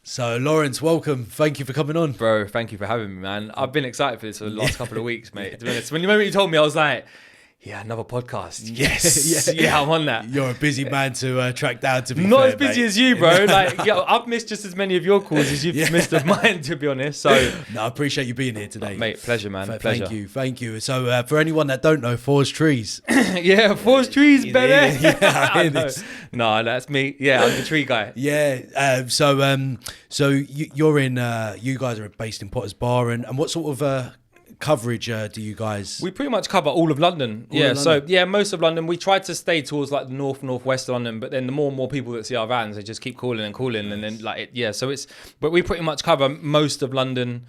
So, Lawrence, welcome. Thank you for coming on. Bro, thank you for having me, man. I've been excited for this for the last couple of weeks, mate. To be honest, when you told me, I was like, yeah, another podcast. Yes. Yeah, I'm on that. You're a busy man to track down, to be Not fair, as busy mate. as you, bro. Like, yeah, I've missed just as many of your calls as you've missed of mine, to be honest. So, No, I appreciate you being here today. mate, pleasure, man. Pleasure. Thank you. So, for anyone that don't know, Thor's Trees. Yeah, forest trees, baby. Yeah, I hear this. No, that's me. Yeah, I'm the tree guy. Yeah. So you're in. You guys are based in Potter's Bar, and what sort of coverage do you guys? We pretty much cover all of London. Most of London. We try to stay towards like the northwest London, but then the more and more people that see our vans, they just keep calling, and then but we pretty much cover most of London,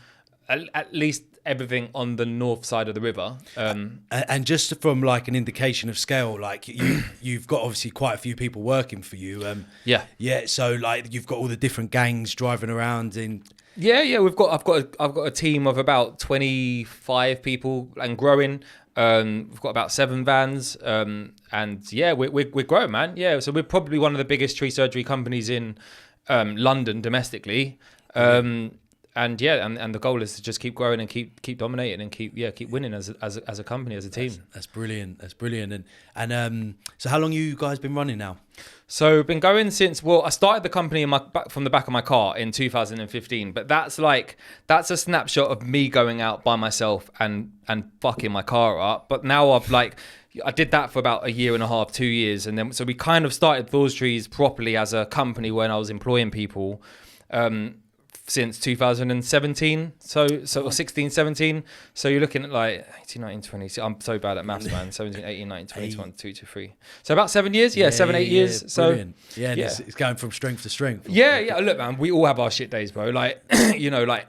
at least everything on the north side of the river. And just from like an indication of scale, like you've got obviously quite a few people working for you. Yeah. So like you've got all the different gangs driving around in. Yeah. I've got a team of about 25 people and growing. We've got about 7 vans. And yeah, we're growing, man. Yeah. So we're probably one of the biggest tree surgery companies in London domestically. And the goal is to just keep growing and keep dominating and keep winning as a company, as a team. That's brilliant. And so how long you guys been running now? So been going since, I started the company from the back of my car in 2015, but that's a snapshot of me going out by myself and fucking my car up. But now I did that for about 1.5 years, 2 years, and then so we kind of started Thor's Trees properly as a company when I was employing people. Since 2017, so 16, 17. So you're looking at like 18, 19, 20. I'm so bad at maths, man. 17, 18, 19, 20, 21, 22, 23. So about 7 years. Yeah, 8 years. Brilliant. So yeah, it's going from strength to strength. Yeah. Look, man, we all have our shit days, bro. Like, like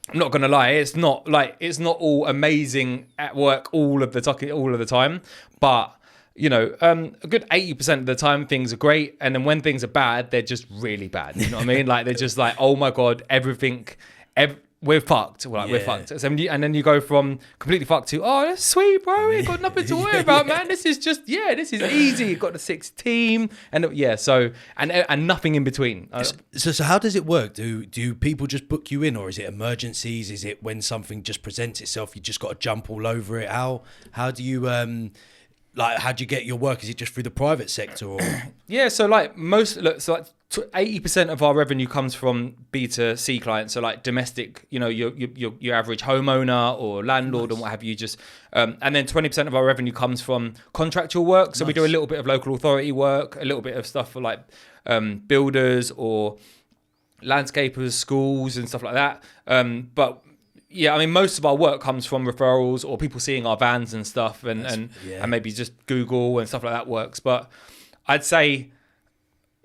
I'm not gonna lie, it's not all amazing at work all of the time, but a good 80% of the time things are great, and then when things are bad, they're just really bad. You know what I mean? Like they're just like, oh my god, we're fucked. We're fucked. And then you go from completely fucked to, oh, that's sweet, bro. We got nothing to worry about, man. This is easy. You've got the 6th team, and nothing in between. So how does it work? Do people just book you in, or is it emergencies? Is it when something just presents itself, you just got to jump all over it? How do you how do you get your work? Is it just through the private sector? Or? Yeah, so 80% of our revenue comes from B2C clients. So like domestic, your average homeowner or landlord and what have you. Just and then 20% of our revenue comes from contractual work. So we do a little bit of local authority work, a little bit of stuff for like builders or landscapers, schools and stuff like that. But yeah, I mean, most of our work comes from referrals or people seeing our vans and stuff, and maybe just Google and stuff like that works. But I'd say,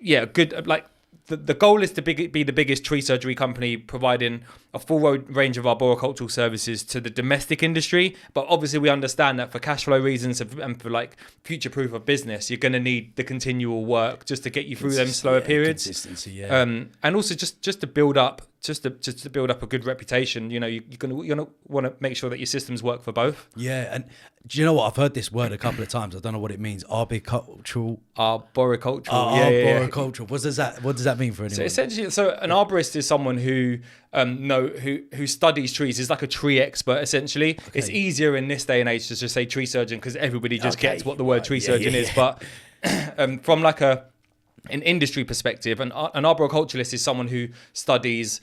good. Like the goal is to be the biggest tree surgery company, providing a full range of arboricultural services to the domestic industry. But obviously, we understand that for cash flow reasons and for like future proof of business, you're going to need the continual work just to get you through them slower periods. Consistency, yeah. And also just to build up. Just to build up a good reputation, you're gonna want to make sure that your systems work for both. Yeah, and do you know what? I've heard this word a couple of times. I don't know what it means. Arboricultural. Arboricultural. What does that mean for anyone? So essentially, an arborist is someone who studies trees. Is like a tree expert. Essentially, okay. It's easier in this day and age to just say tree surgeon because everybody just gets what the word tree surgeon is. But from like an industry perspective, an arboriculturalist is someone who studies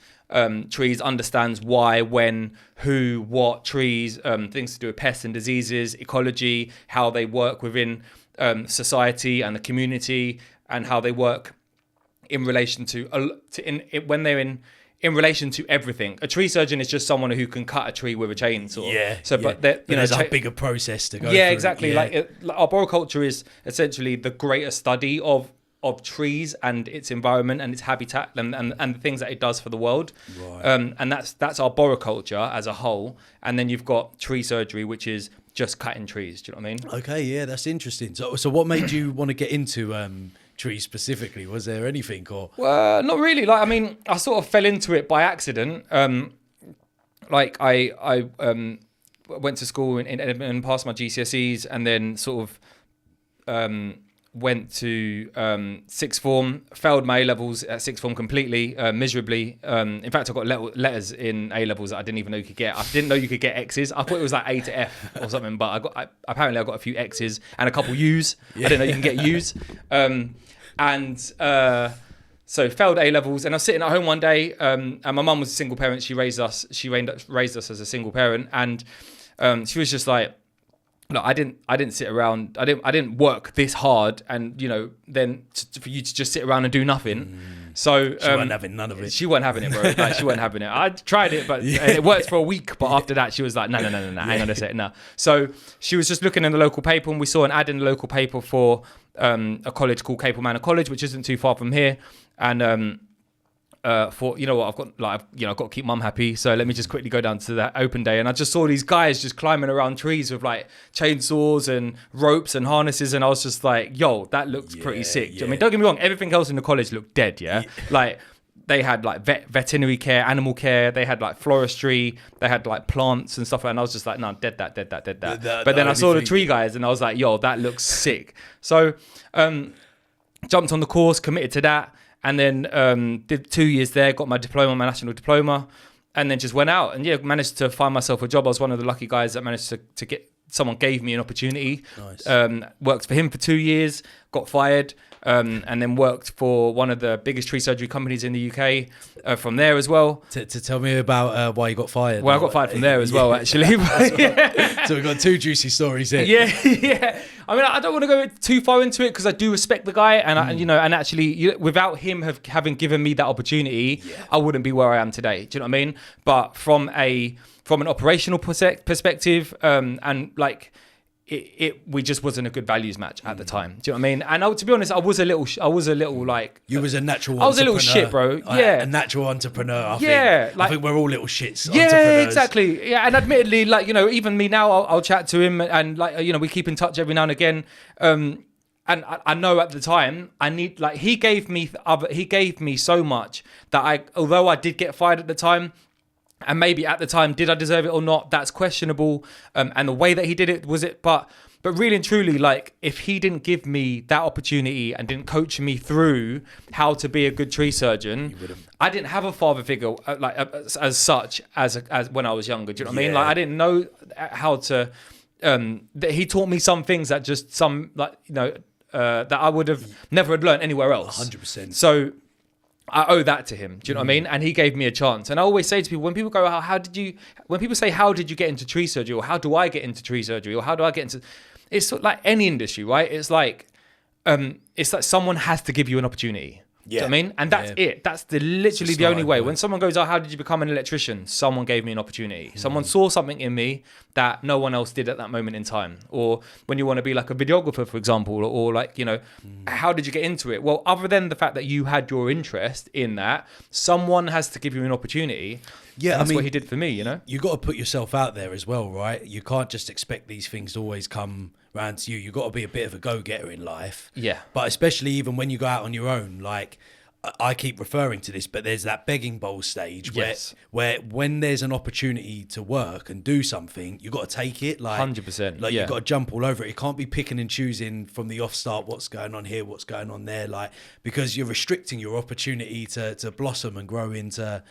trees, understands why, when, who, what trees, things to do with pests and diseases, ecology, how they work within society and the community, and how they work in relation to when they're in relation to everything. A tree surgeon is just someone who can cut a tree with a chainsaw. Yeah. So, but there's a bigger process to go through. Yeah, exactly. Yeah. Like arboriculture is essentially the greater study of trees and its environment and its habitat and the things that it does for the world. Right. And that's arboriculture as a whole. And then you've got tree surgery, which is just cutting trees. Do you know what I mean? Okay, yeah, that's interesting. So what made you want to get into trees specifically? Was there anything or? Well, not really. Like, I mean, I sort of fell into it by accident. Like I went to school and passed my GCSEs and then sort of went to sixth form, failed my A-levels at sixth form completely, miserably. In fact, I got letters in A-levels that I didn't even know you could get. I didn't know you could get X's. I thought it was like A to F or something, but apparently I got a few X's and a couple U's. I didn't know you can get U's. So failed A-levels, and I was sitting at home one day, and my mum was a single parent. She raised us as a single parent, and she was just like, look, I didn't sit around. I didn't work this hard, and then for you to just sit around and do nothing. So she wasn't having none of it. She wasn't having it, bro. Like, she wasn't having it. I tried it, but it worked for a week. But after that, she was like, no, hang on a sec, no. So she was just looking in the local paper, and we saw an ad in the local paper for a college called Capel Manor College, which isn't too far from here, and thought, you know what, I've got to keep mum happy, so let me just quickly go down to that open day. And I just saw these guys just climbing around trees with like chainsaws and ropes and harnesses, and I was just like, yo, that looks pretty sick. Do you know what I mean? Don't get me wrong, everything else in the college looked dead, like they had like veterinary care, animal care, they had like floristry, they had like plants and stuff, and I was just like, no, dead that. But then I saw the tree guys, and I was like, yo, that looks sick. So jumped on the course, committed to that, and then did 2 years there, got my diploma, my national diploma, and then just went out and managed to find myself a job. I was one of the lucky guys that managed to get, someone gave me an opportunity. Nice. Worked for him for 2 years, got fired, and then worked for one of the biggest tree surgery companies in the UK from there as well. To tell me about why you got fired. Well, I got fired from there as well, actually. So we've got two juicy stories here. Yeah. I mean, I don't want to go too far into it because I do respect the guy, and and actually, without him having given me that opportunity, I wouldn't be where I am today. Do you know what I mean? But from an operational perspective, and like, we just wasn't a good values match at the time. Do you know what I mean? And to be honest, I was a little like... You was a natural I was a little shit, bro. A natural entrepreneur, I think. I think we're all little shits. Yeah, exactly. Yeah, and admittedly, like, even me now, I'll chat to him, and like, we keep in touch every now and again. And I know at the time, he gave me so much that although I did get fired at the time, and maybe at the time, did I deserve it or not? That's questionable. And the way that he did it, was it? But really and truly, like, if he didn't give me that opportunity and didn't coach me through how to be a good tree surgeon, I didn't have a father figure as such as when I was younger. Do you know what I mean? Like, I didn't know how to. That he taught me some things that just that I would have never had learned anywhere else. 100%. So I owe that to him. Do you know what I mean? And he gave me a chance. And I always say to people, when people go, when people say, how did you get into tree surgery? Or how do I get into tree surgery? Or how do I get into, it's like any industry, right? It's like someone has to give you an opportunity. Do you know what I mean? And that's it. That's literally the only way. When someone goes, how did you become an electrician? Someone gave me an opportunity. Someone saw something in me that no one else did at that moment in time. Or when you want to be like a videographer, for example, or like, how did you get into it? Well, other than the fact that you had your interest in that, someone has to give you an opportunity. Yeah, that's what he did for me, You got to put yourself out there as well, right? You can't just expect these things to always come round to you. You've got to be a bit of a go-getter in life. Yeah. But especially even when you go out on your own, like, I keep referring to this, but there's that begging bowl stage where when there's an opportunity to work and do something, you got to take it. Like 100%. Like you've got to jump all over it. You can't be picking and choosing from the off start what's going on here, what's going on there, like, because you're restricting your opportunity to blossom and grow into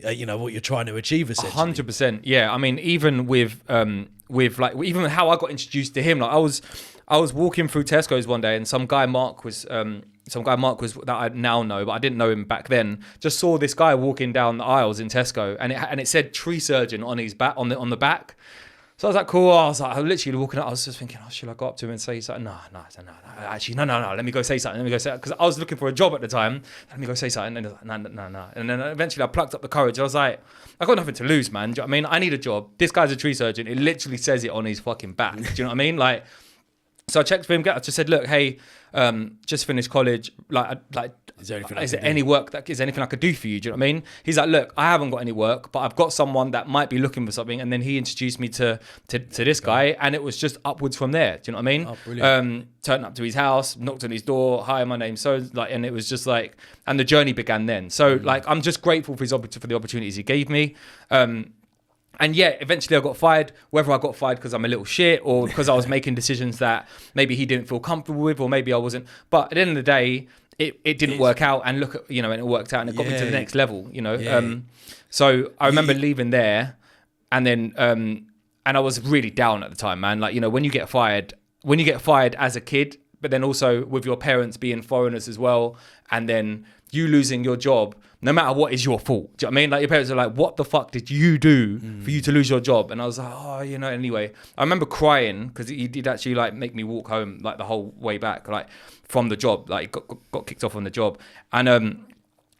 what you're trying to achieve, essentially. 100%. Yeah. I mean, even with like, even how I got introduced to him, like I was walking through Tesco's one day, and some guy Mark was that I now know, but I didn't know him back then. Just saw this guy walking down the aisles in Tesco, and it said tree surgeon on his back, on the back. So I was like, cool. I was literally walking up. I was just thinking, should I go up to him and say something? No. Actually, no. Let me go say something. Because I was looking for a job at the time. Let me go say something. And no. And then eventually I plucked up the courage. I was like, I got nothing to lose, man. Do you know what I mean? I need a job. This guy's a tree surgeon. It literally says it on his fucking back. Do you know what I mean? Like, so I checked for him. I just said, look, hey, just finished college. Is there anything I could do for you? Do you know what I mean? He's like, look, I haven't got any work, but I've got someone that might be looking for something. And then he introduced me to this guy, and it was just upwards from there. Do you know what I mean? Oh, brilliant. Turned up to his house, knocked on his door. Hi, my name's so, like, and it was just like, and the journey began then. So like, I'm just grateful for the opportunities he gave me. And yeah, eventually I got fired, whether I got fired because I'm a little shit or because I was making decisions that maybe he didn't feel comfortable with, or maybe I wasn't. But at the end of the day, it didn't work out, and look at, and it worked out, and it got me to the next level, So I remember leaving there, and then, and I was really down at the time, man. Like, when you get fired as a kid, but then also with your parents being foreigners as well, and then you losing your job, no matter what, is your fault. Do you know what I mean? Like, your parents are like, what the fuck did you do for you to lose your job? And I was like, anyway. I remember crying because he did actually like make me walk home like the whole way back, like from the job, like got kicked off on the job. And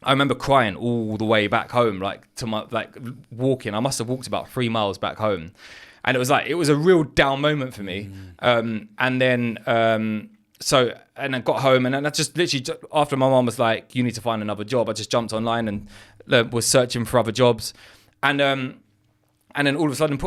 I remember crying all the way back home, like to my, like walking. I must have walked about 3 miles back home. And it was a real down moment for me. And then, and I got home, and then I just literally, after my mom was like, you need to find another job, I just jumped online and was searching for other jobs. And then all of a sudden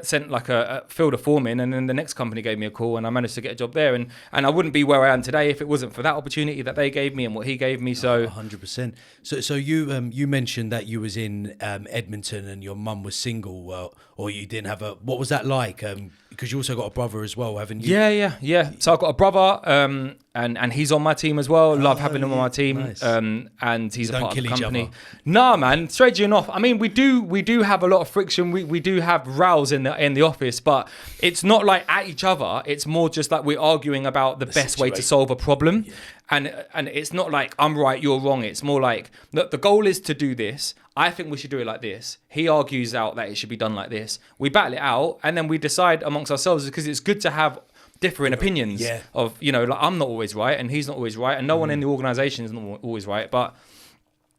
sent like filled a form in, and then the next company gave me a call, and I managed to get a job there. And I wouldn't be where I am today if it wasn't for that opportunity that they gave me and what he gave me. So 100%. So you mentioned that you was in Edmonton and your mum was single, or you didn't have what was that like? Because you also got a brother as well, haven't you? Yeah. So I've got a brother, and he's on my team as well. Love having him on my team. Nice. And he's a part of the company. Each other. Nah, man, strangely enough. I mean, we do have a lot of friction. We do have rows in the office, but it's not like at each other. It's more just like we're arguing about the best way to solve a problem. Yeah. And it's not like I'm right, you're wrong. It's more like, look, the goal is to do this. I think we should do it like this. He argues out that it should be done like this. We battle it out, and then we decide amongst ourselves, because it's good to have differing opinions of, like, I'm not always right and he's not always right, and no one in the organization is not always right. But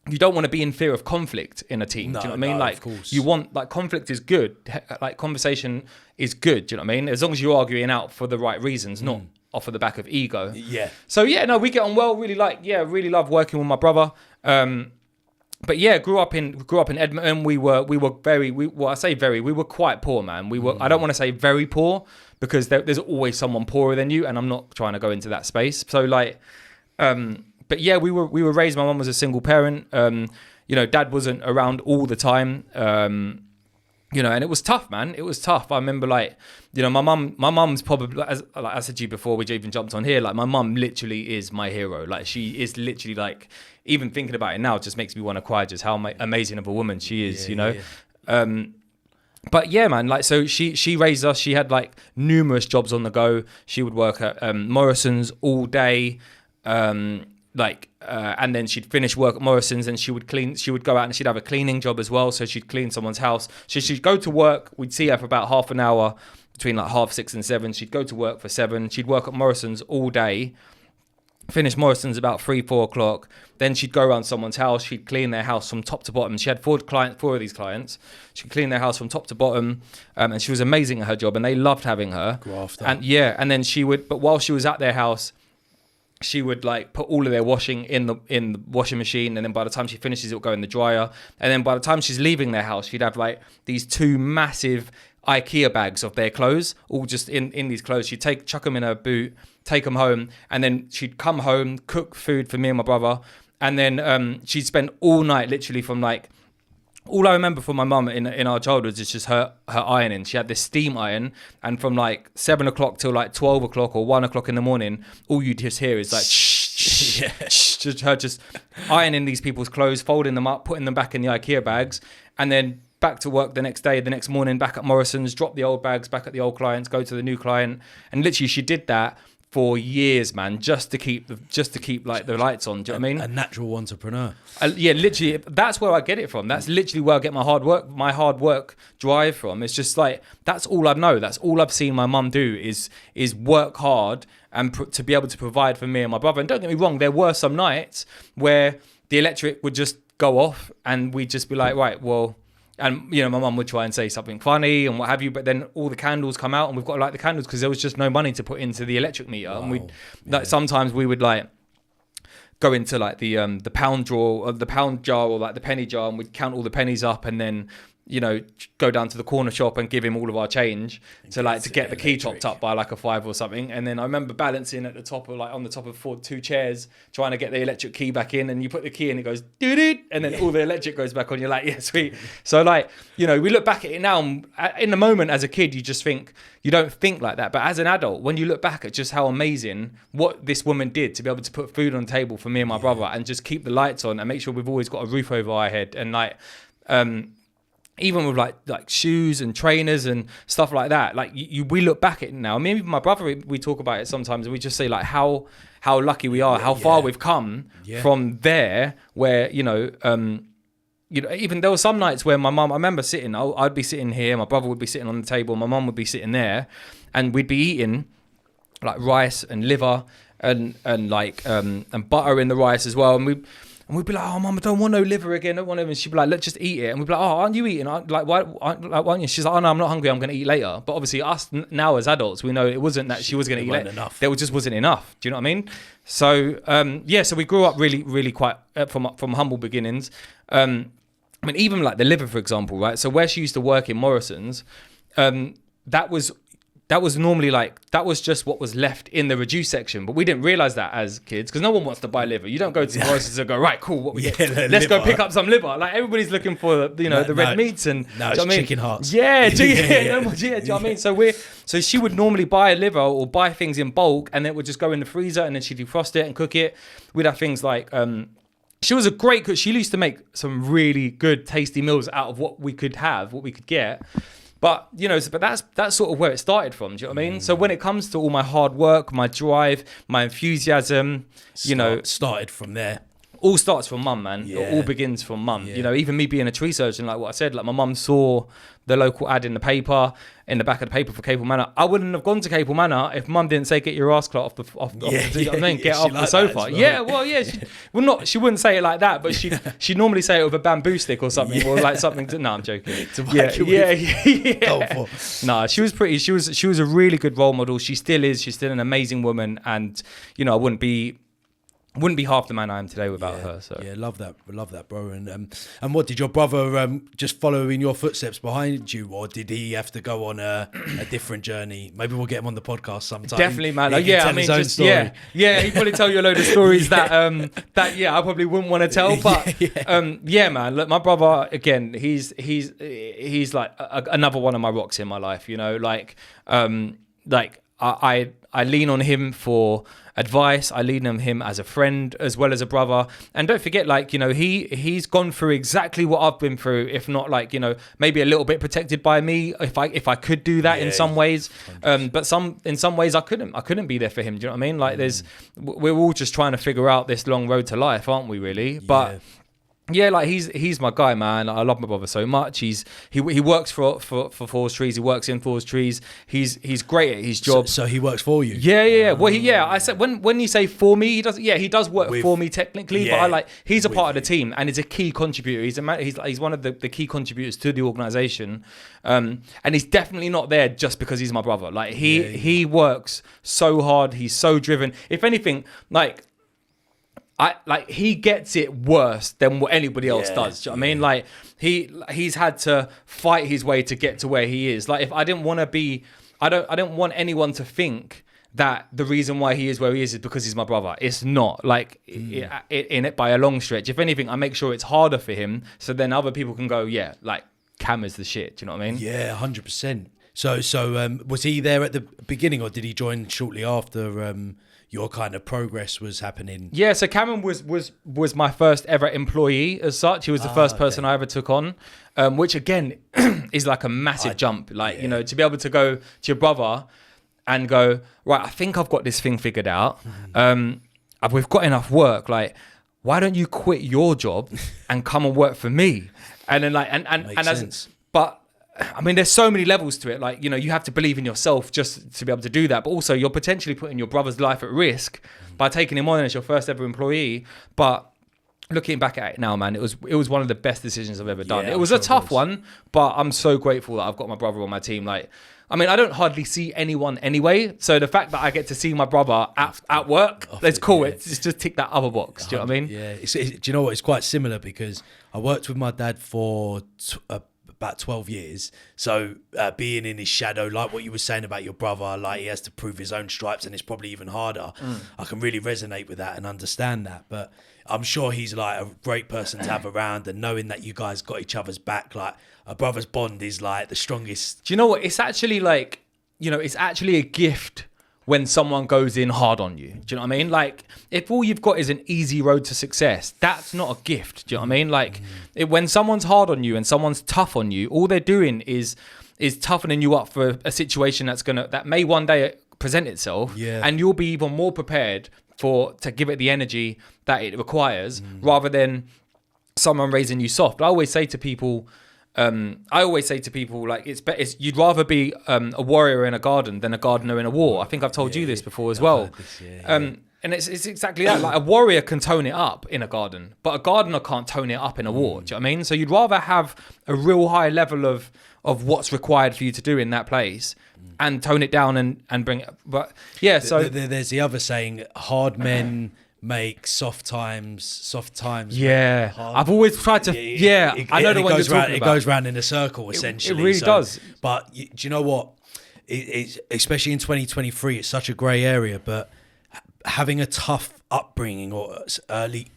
you don't want to be in fear of conflict in a team. Do you know what I mean? Like, of course. You want, like, conflict is good. Like, conversation is good. Do you know what I mean? As long as you're arguing out for the right reasons, not off of the back of ego. Yeah. So we get on well. Really love working with my brother. But yeah, grew up in Edmonton. We were quite poor, man. We were. I don't want to say very poor, because there's always someone poorer than you, and I'm not trying to go into that space. So like, but yeah, we were raised. My mum was a single parent. Dad wasn't around all the time. And it was tough, man. It was tough. I remember, like, my mum's probably, as I said to you before, we even jumped on here, like, my mum literally is my hero. Like, she is literally, like, even thinking about it now just makes me want to cry, just how amazing of a woman she is, But yeah, man, like, so she raised us. She had, like, numerous jobs on the go. She would work at Morrison's all day, and then she'd finish work at Morrison's, and she would go out and she'd have a cleaning job as well. So she'd clean someone's house. So she'd go to work. We'd see her for about half an hour between like 6:30 and 7. She'd go to work for 7. She'd work at Morrison's all day, finish Morrison's about 3-4 o'clock. Then she'd go around someone's house. She'd clean their house from top to bottom. She had 4 of these clients. She'd clean their house from top to bottom. And she was amazing at her job, and they loved having her. Grafter. And then but while she was at their house, she would, like, put all of their washing in the washing machine, and then by the time she finishes, it'll go in the dryer. And then by the time she's leaving their house, she'd have, like, these 2 massive IKEA bags of their clothes, all just in these clothes. She'd chuck them in her boot, take them home, and then she'd come home, cook food for me and my brother, and then she'd spend all night, literally, from, like, all I remember from my mum in our childhood is just her ironing. She had this steam iron, and from like 7 o'clock till like 12 o'clock or 1 o'clock in the morning, all you just hear is like just her just ironing these people's clothes, folding them up, putting them back in the IKEA bags, and then back to work the next morning, back at Morrison's, drop the old bags back at the old clients, go to the new client. And literally she did that for years, man, just to keep like the lights on. Do you know what I mean? A natural entrepreneur. Yeah, literally, that's where I get it from. That's literally where I get my hard work drive from. It's just like, that's all I know. That's all I've seen my mum do is work hard and to be able to provide for me and my brother. And don't get me wrong, there were some nights where the electric would just go off and we'd just be like, right, well. And, my mum would try and say something funny and what have you, but then all the candles come out and we've got to light the candles because there was just no money to put into the electric meter. Wow. And like, sometimes we would, like, go into, like, the pound drawer or the pound jar or, like, the penny jar, and we'd count all the pennies up, and then go down to the corner shop and give him all of our change to get the key topped up by like a 5 or something. And then I remember balancing at the top of on the top of 2 chairs, trying to get the electric key back in, and you put the key in, it goes doo-doo, and then all the electric goes back on. You're like, yeah, sweet. So we look back at it now, and in the moment as a kid, you don't think like that. But as an adult, when you look back at just how amazing what this woman did to be able to put food on the table for me and my brother, and just keep the lights on and make sure we've always got a roof over our head, and even with like shoes and trainers and stuff like that, we look back at it now. I mean, even my brother, we talk about it sometimes, and we just say like how lucky we are, how far we've come from there. Where even there were some nights where my mum, I remember I'd be sitting here, my brother would be sitting on the table, my mum would be sitting there, and we'd be eating like rice and liver and butter in the rice as well, and we'd be like, oh, Mum, I don't want no liver again. I don't want it. And she'd be like, let's just eat it. And we'd be like, oh, aren't you eating? Why aren't you? She's like, oh, no, I'm not hungry. I'm going to eat later. But obviously us now as adults, we know it wasn't that she was going to eat later. Enough. There just wasn't enough. Do you know what I mean? So, so we grew up really, really quite from humble beginnings. I mean, even like the liver, for example, right? So where she used to work in Morrison's, that was normally that was just what was left in the reduce section, but we didn't realize that as kids, because no one wants to buy liver. You don't go to Morrison's and go, right, cool, what we get? Let's go pick up some liver. Like everybody's looking for the red meats and chicken hearts. Yeah, do you know what I mean? So she would normally buy a liver or buy things in bulk, and then it would just go in the freezer, and then she'd defrost it and cook it. We'd have things like she was a great cook. She used to make some really good, tasty meals out of what we could get. But, but that's sort of where it started from. Do you know what I mean? So when it comes to all my hard work, my drive, my enthusiasm, started from there. All starts from mum, man. Yeah. It all begins from mum. Yeah. Even me being a tree surgeon, like what I said, like my mum saw the local ad in the paper, in the back of the paper for Capel Manor. I wouldn't have gone to Capel Manor if mum didn't say, get your ass clot off get off the sofa. Well. Yeah, well, yeah. She wouldn't say it like that, but she'd normally say it with a bamboo stick or something, or like something to, no, I'm joking. No, she was a really good role model. She still is. She's still an amazing woman. And, I wouldn't be half the man I am today without her. So love that, bro. And what did your brother just follow in your footsteps behind you, or did he have to go on a different journey? Maybe we'll get him on the podcast sometime. Definitely, man. He'd probably tell you a load of stories that I probably wouldn't want to tell. But man. Look, my brother again. He's like another one of my rocks in my life. I lean on him for advice. I lean on him as a friend as well as a brother. And don't forget, he's gone through exactly what I've been through, if not maybe a little bit protected by me, if I could do that in some ways. But in some ways I couldn't be there for him. Do you know what I mean? We're all just trying to figure out this long road to life, aren't we, really? But yeah, he's my guy, man. I love my brother so much. He works for Forest Trees. He works in Forest Trees. He's great at his job. So he works for you. Yeah. Well, I said when you say for me, he does. Yeah, he does work for me technically. But he's a part of the team and is a key contributor. He's one of the key contributors to the organisation. And he's definitely not there just because he's my brother. He works so hard. He's so driven. If anything, he gets it worse than what anybody else does. Do you know what I mean? He's had to fight his way to get to where he is. If I didn't want to be, I don't want anyone to think that the reason why he is where he is because he's my brother. It's not in it by a long stretch. If anything, I make sure it's harder for him, so then other people can go, Cam is the shit. Do you know what I mean? Yeah, 100%. So was he there at the beginning, or did he join shortly after? Your kind of progress was happening? Yeah, so Cameron was my first ever employee as such. He was the first person I ever took on, which again is like a massive jump. To be able to go to your brother and go, right, I think I've got this thing figured out. We've got enough work. Why don't you quit your job and come and work for me? And then Makes sense. But I mean, there's so many levels to it. You have to believe in yourself just to be able to do that. But also, you're potentially putting your brother's life at risk by taking him on as your first ever employee. But looking back at it now, man, it was one of the best decisions I've ever done. It was a tough one, but I'm so grateful that I've got my brother on my team. I don't hardly see anyone anyway. So the fact that I get to see my brother at work, that's cool. Yeah. It's just tick that other box. Do you know what I mean? Yeah. Do you know what? It's quite similar because I worked with my dad for about 12 years. So being in his shadow, like what you were saying about your brother, like he has to prove his own stripes, and it's probably even harder. I can really resonate with that and understand that. But I'm sure he's like a great person to have around, and knowing that you guys got each other's back, like a brother's bond is like the strongest. Do you know what? It's actually like, it's actually a gift when someone goes in hard on you. Do you know what I mean? Like, if all you've got is an easy road to success, that's not a gift. Do you know what I mean? Like, when someone's hard on you and someone's tough on you, all they're doing is toughening you up for a situation that may one day present itself, and you'll be even more prepared to give it the energy that it requires, rather than someone raising you soft. I always say to people, like, you'd rather be a warrior in a garden than a gardener in a war. I think I've told you this before as well. And it's exactly that. Like, a warrior can tone it up in a garden, but a gardener can't tone it up in a war. Do you know what I mean? So you'd rather have a real high level of what's required for you to do in that place, and tone it down and bring it. But yeah, so there's the other saying: hard men make soft times. Yeah, hard. I've always tried to. I know the one you're talking about. It goes round in a circle, essentially. It really does. But do you know what? It's especially in 2023, it's such a grey area. But having a tough upbringing or early,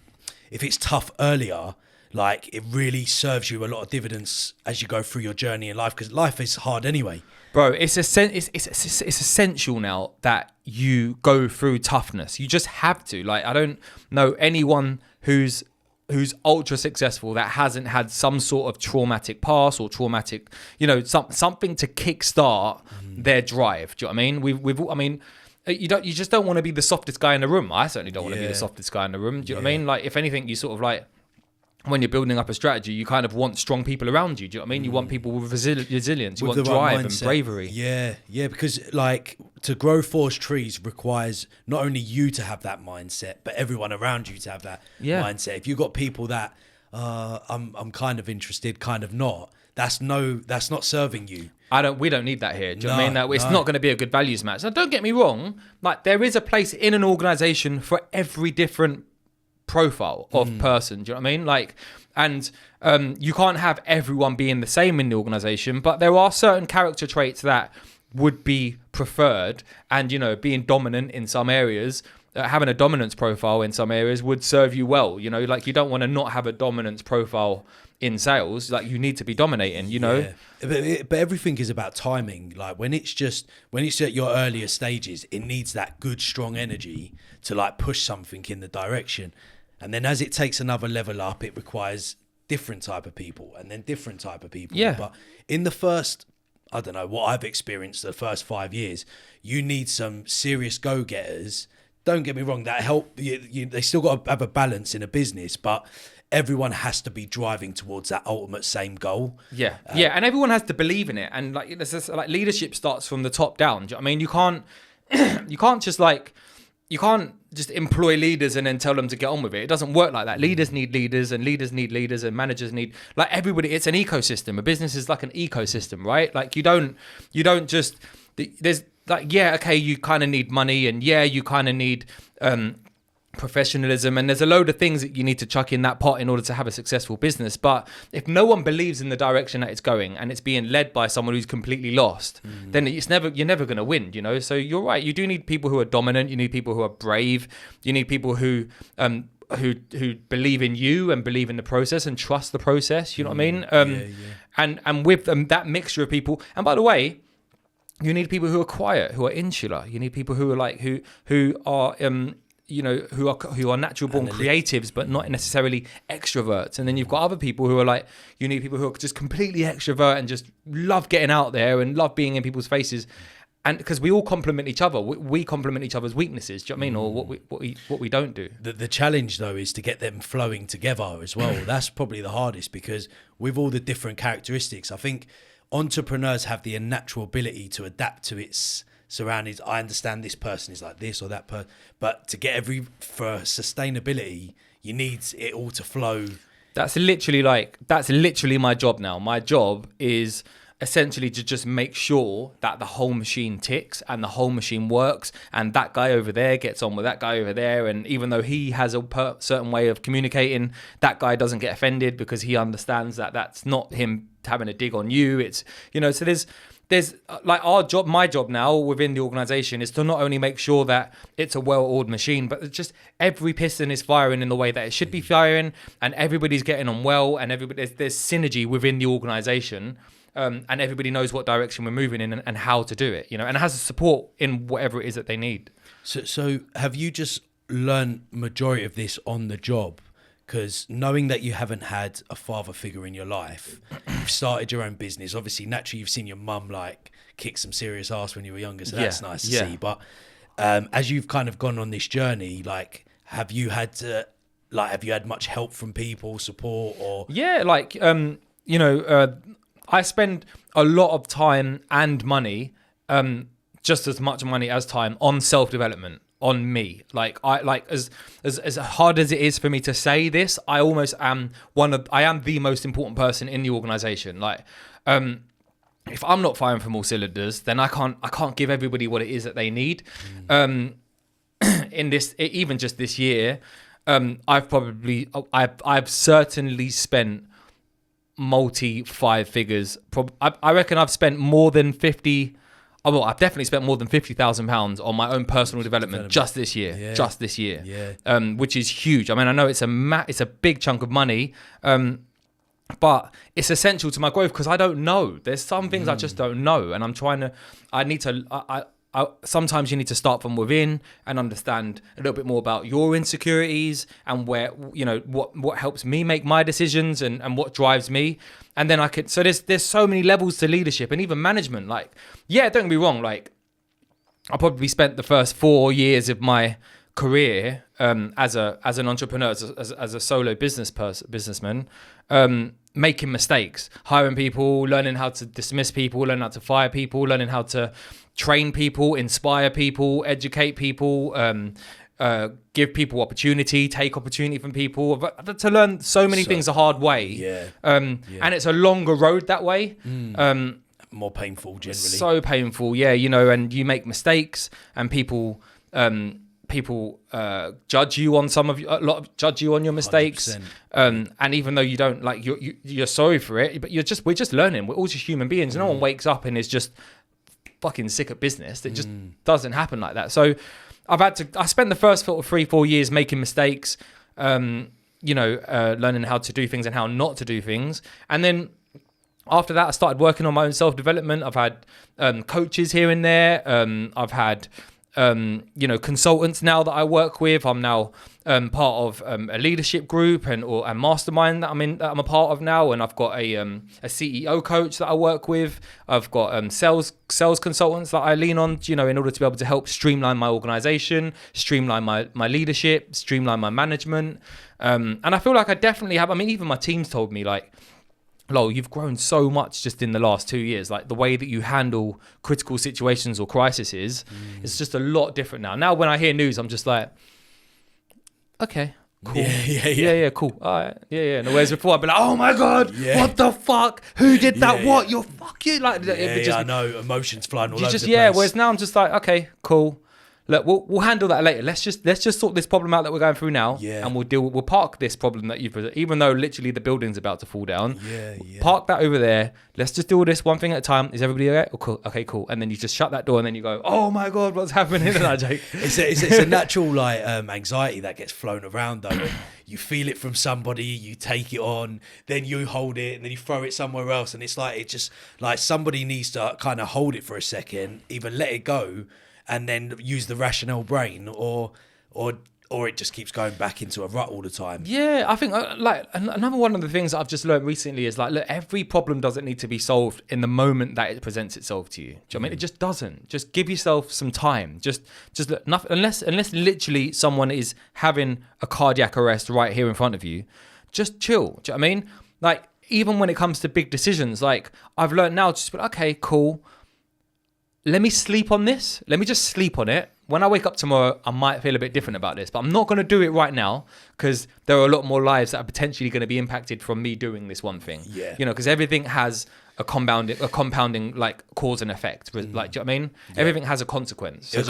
if it's tough earlier, like, it really serves you a lot of dividends as you go through your journey in life, because life is hard anyway. Bro, it's essential now that you go through toughness. You just have to. Like, I don't know anyone who's ultra successful that hasn't had some sort of traumatic past or traumatic, something to kickstart their drive. Do you know what I mean? You just don't want to be the softest guy in the room. I certainly don't want to be the softest guy in the room. Do you know what I mean? Like, if anything, you sort of like, when you're building up a strategy, you kind of want strong people around you. Do you know what I mean? You want people with resilience. You want drive and bravery. Yeah, because like, to grow forest trees requires not only you to have that mindset, but everyone around you to have that mindset. If you've got people that I'm kind of interested, kind of not, that's not serving you. We don't need that here. Do you know what I mean? It's not going to be a good values match. Now, don't get me wrong. Like, there is a place in an organization for every different profile of person. Do you know what I mean? Like, and you can't have everyone being the same in the organization, but there are certain character traits that would be preferred, and being dominant in some areas, having a dominance profile in some areas would serve you well. Like, you don't want to not have a dominance profile in sales. Like, you need to be dominating. But everything is about timing. Like, when it's at your earlier stages, it needs that good strong energy to like push something in the direction. And then as it takes another level up, it requires different type of people, and then different type of people. Yeah. But in the first, I don't know, what I've experienced the first 5 years, you need some serious go-getters. Don't get me wrong, that help. They still got to have a balance in a business, but everyone has to be driving towards that ultimate same goal. Yeah, and everyone has to believe in it. And like, leadership starts from the top down. Do you know what I mean? You can't just employ leaders and then tell them to get on with it. It doesn't work like that. Leaders need leaders, and leaders need leaders, and managers need, like, everybody. It's an ecosystem. A business is like an ecosystem, right? Like, you don't just, there's like, you kind of need money, and you kind of need professionalism, and there's a load of things that you need to chuck in that pot in order to have a successful business. But if no one believes in the direction that it's going, and it's being led by someone who's completely lost, then you're never going to win. So you're right, you do need people who are dominant, you need people who are brave, you need people who believe in you and believe in the process and trust the process. You know what I mean? And with that mixture of people, and by the way, you need people who are quiet, who are insular. You need people who are like who are who are natural born creatives, but not necessarily extroverts. And then you've got other people who are like, you need people who are just completely extrovert and just love getting out there and love being in people's faces. And because we all complement each other, we complement each other's weaknesses. Do you know what I mean? Or what we don't do. The challenge though is to get them flowing together as well. That's probably the hardest, because with all the different characteristics, I think entrepreneurs have the natural ability to adapt to its surroundings. I understand this person is like this or that person, but to get for sustainability, you need it all to flow. That's literally my job now. My job is essentially to just make sure that the whole machine ticks and the whole machine works, and that guy over there gets on with that guy over there, and even though he has a certain way of communicating, that guy doesn't get offended because he understands that that's not him having a dig on you. It's, so there's like my job now within the organization is to not only make sure that it's a well-oiled machine, but it's just every piston is firing in the way that it should be firing, and everybody's getting on well, and there's synergy within the organization, and everybody knows what direction we're moving in and how to do it, and has support in whatever it is that they need. So have you just learned majority of this on the job? Because knowing that you haven't had a father figure in your life, you've started your own business. Obviously, naturally, you've seen your mum like kick some serious ass when you were younger, so that's nice to see. But as you've kind of gone on this journey, like, have you had much help from people, support, or? Yeah, like I spend a lot of time and money, just as much money as time, on self-development. On me, as hard as it is for me to say this, I almost am I am the most important person in the organization. Like, if I'm not firing from all cylinders, then I can't give everybody what it is that they need. In this, even just this year, I've certainly spent multi 5 figures. I reckon I've spent more than 50. I've definitely spent more than £50,000 on my own personal development just this year, which is huge. I mean, I know it's a big chunk of money, but it's essential to my growth because I don't know. There's some things I just don't know, and sometimes you need to start from within and understand a little bit more about your insecurities and where, what helps me make my decisions and what drives me. And then so there's so many levels to leadership and even management. Like, don't get me wrong. Like, I probably spent the first 4 years of my career as an entrepreneur, as a solo businessman, making mistakes, hiring people, learning how to dismiss people, learning how to fire people, learning how to train people, inspire people, educate people, give people opportunity, take opportunity from people, to learn so many things the hard way. And it's a longer road that way. More painful generally. So painful, and you make mistakes, and people judge you on judge you on your mistakes. 100%. And even though you don't you're sorry for it, but we're just learning. We're all just human beings. No one wakes up and is just fucking sick at business. It just doesn't happen like that. So I spent the first 3-4 years making mistakes, learning how to do things and how not to do things. And then after that, I started working on my own self-development. I've had coaches here and there. I've had consultants now that I work with. I'm now part of a leadership group and mastermind that I'm a part of now, and I've got a CEO coach that I work with. I've got sales consultants that I lean on, in order to be able to help streamline my organization, streamline my leadership, streamline my management. And I feel like I definitely have. I mean, even my team's told me, like, Lol, you've grown so much just in the last 2 years. Like, the way that you handle critical situations or crises is just a lot different now. Now, when I hear news, I'm just like, okay, cool. Yeah, cool. All right. Yeah. And whereas before, I'd be like, oh my God, what the fuck? Who did that? What? You're fucking like, I know, emotions flying all over the place. Whereas now I'm just like, okay, cool. Look, we'll handle that later. Let's just sort this problem out that we're going through now, and we'll park this problem that you've, even though literally the building's about to fall down. Park that over there. Let's just do this one thing at a time. Is everybody okay? Oh, cool. Okay, cool. And then you just shut that door, and then you go, oh my God, what's happening? And I joke. It's a natural anxiety that gets flown around though. You feel it from somebody, you take it on, then you hold it, and then you throw it somewhere else, and it's just like somebody needs to kind of hold it for a second, either let it go, and then use the rational brain, or it just keeps going back into a rut all the time. Yeah, I think another one of the things that I've just learned recently is look, every problem doesn't need to be solved in the moment that it presents itself to you. Do you know what I mean? It just doesn't. Just give yourself some time. Just look, unless literally someone is having a cardiac arrest right here in front of you, just chill. Do you know what I mean? Like, even when it comes to big decisions, like, I've learned now to just be like, okay, cool. Let me sleep on this. Let me just sleep on it. When I wake up tomorrow, I might feel a bit different about this, but I'm not going to do it right now because there are a lot more lives that are potentially going to be impacted from me doing this one thing. Yeah. Because everything has a compounding like cause and effect. Like, do you know what I mean? Yeah. Everything has a consequence. So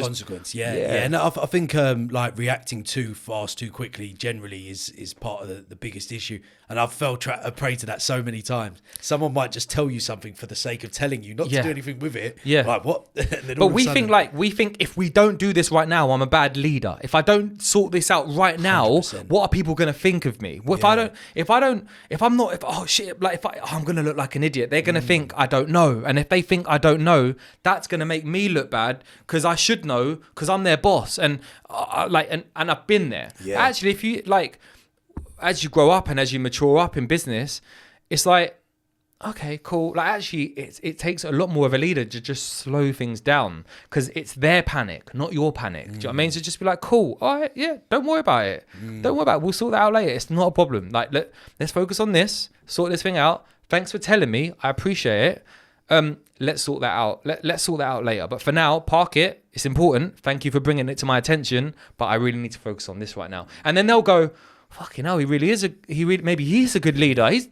yeah. And I think like reacting too fast, too quickly, generally is part of the biggest issue. And I've fell prey to that so many times. Someone might just tell you something for the sake of telling you, not to do anything with it. Yeah. Like what? But we think if we don't do this right now, I'm a bad leader. If I don't sort this out right now, 100%. What are people going to think of me? If I'm going to look like an idiot, they're going to think I don't know. And if they think I don't know, that's going to make me look bad because I should know because I'm their boss. And and I've been there. Yeah. Actually, if you as you grow up and as you mature up in business, it's like, okay, cool. Like actually, it takes a lot more of a leader to just slow things down because it's their panic, not your panic. Do you know what I mean? So just be like, cool, all right, yeah, don't worry about it. Don't worry about it. We'll sort that out later. It's not a problem. Like let's focus on this, sort this thing out. Thanks for telling me. I appreciate it. Let's sort that out. Let's sort that out later. But for now, park it. It's important. Thank you for bringing it to my attention. But I really need to focus on this right now. And then they'll go, fucking hell, maybe he's a good leader. He's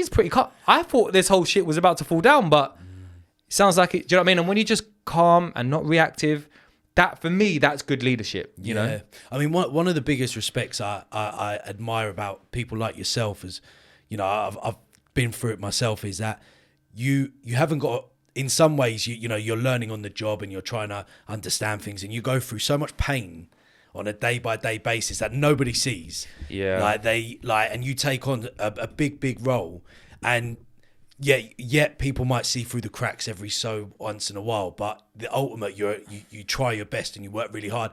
pretty calm. I thought this whole shit was about to fall down, but it sounds like it. Do you know what I mean? And when you're just calm and not reactive, that for me, that's good leadership. You know. I mean, one of the biggest respects I admire about people like yourself is, you know, I've been through it myself. Is that you haven't got. In some ways, you're learning on the job and you're trying to understand things, and you go through so much pain on a day-by-day basis that nobody sees. Yeah. And you take on a big role, and yet people might see through the cracks every so once in a while, but the ultimate, you try your best and you work really hard.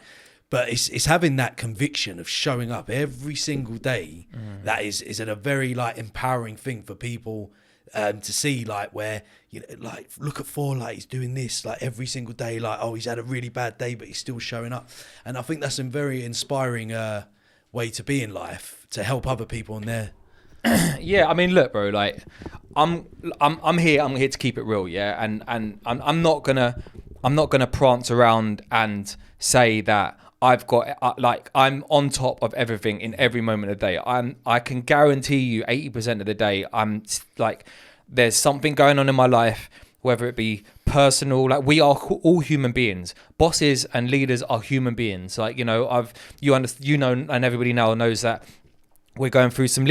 But it's having that conviction of showing up every single day that is a very like empowering thing for people to see, like where like look at Thor, like he's doing this like every single day, like he's had a really bad day but he's still showing up. And I think that's a very inspiring way to be in life, to help other people in there. Yeah, I mean, look, bro, like I'm here to keep it real, yeah, and I'm not gonna prance around and say that I've got like I'm on top of everything in every moment of the day. I can guarantee you 80% of the day I'm like there's something going on in my life, whether it be personal, like we are all human beings. Bosses and leaders are human beings. Like, and everybody now knows that we're going through some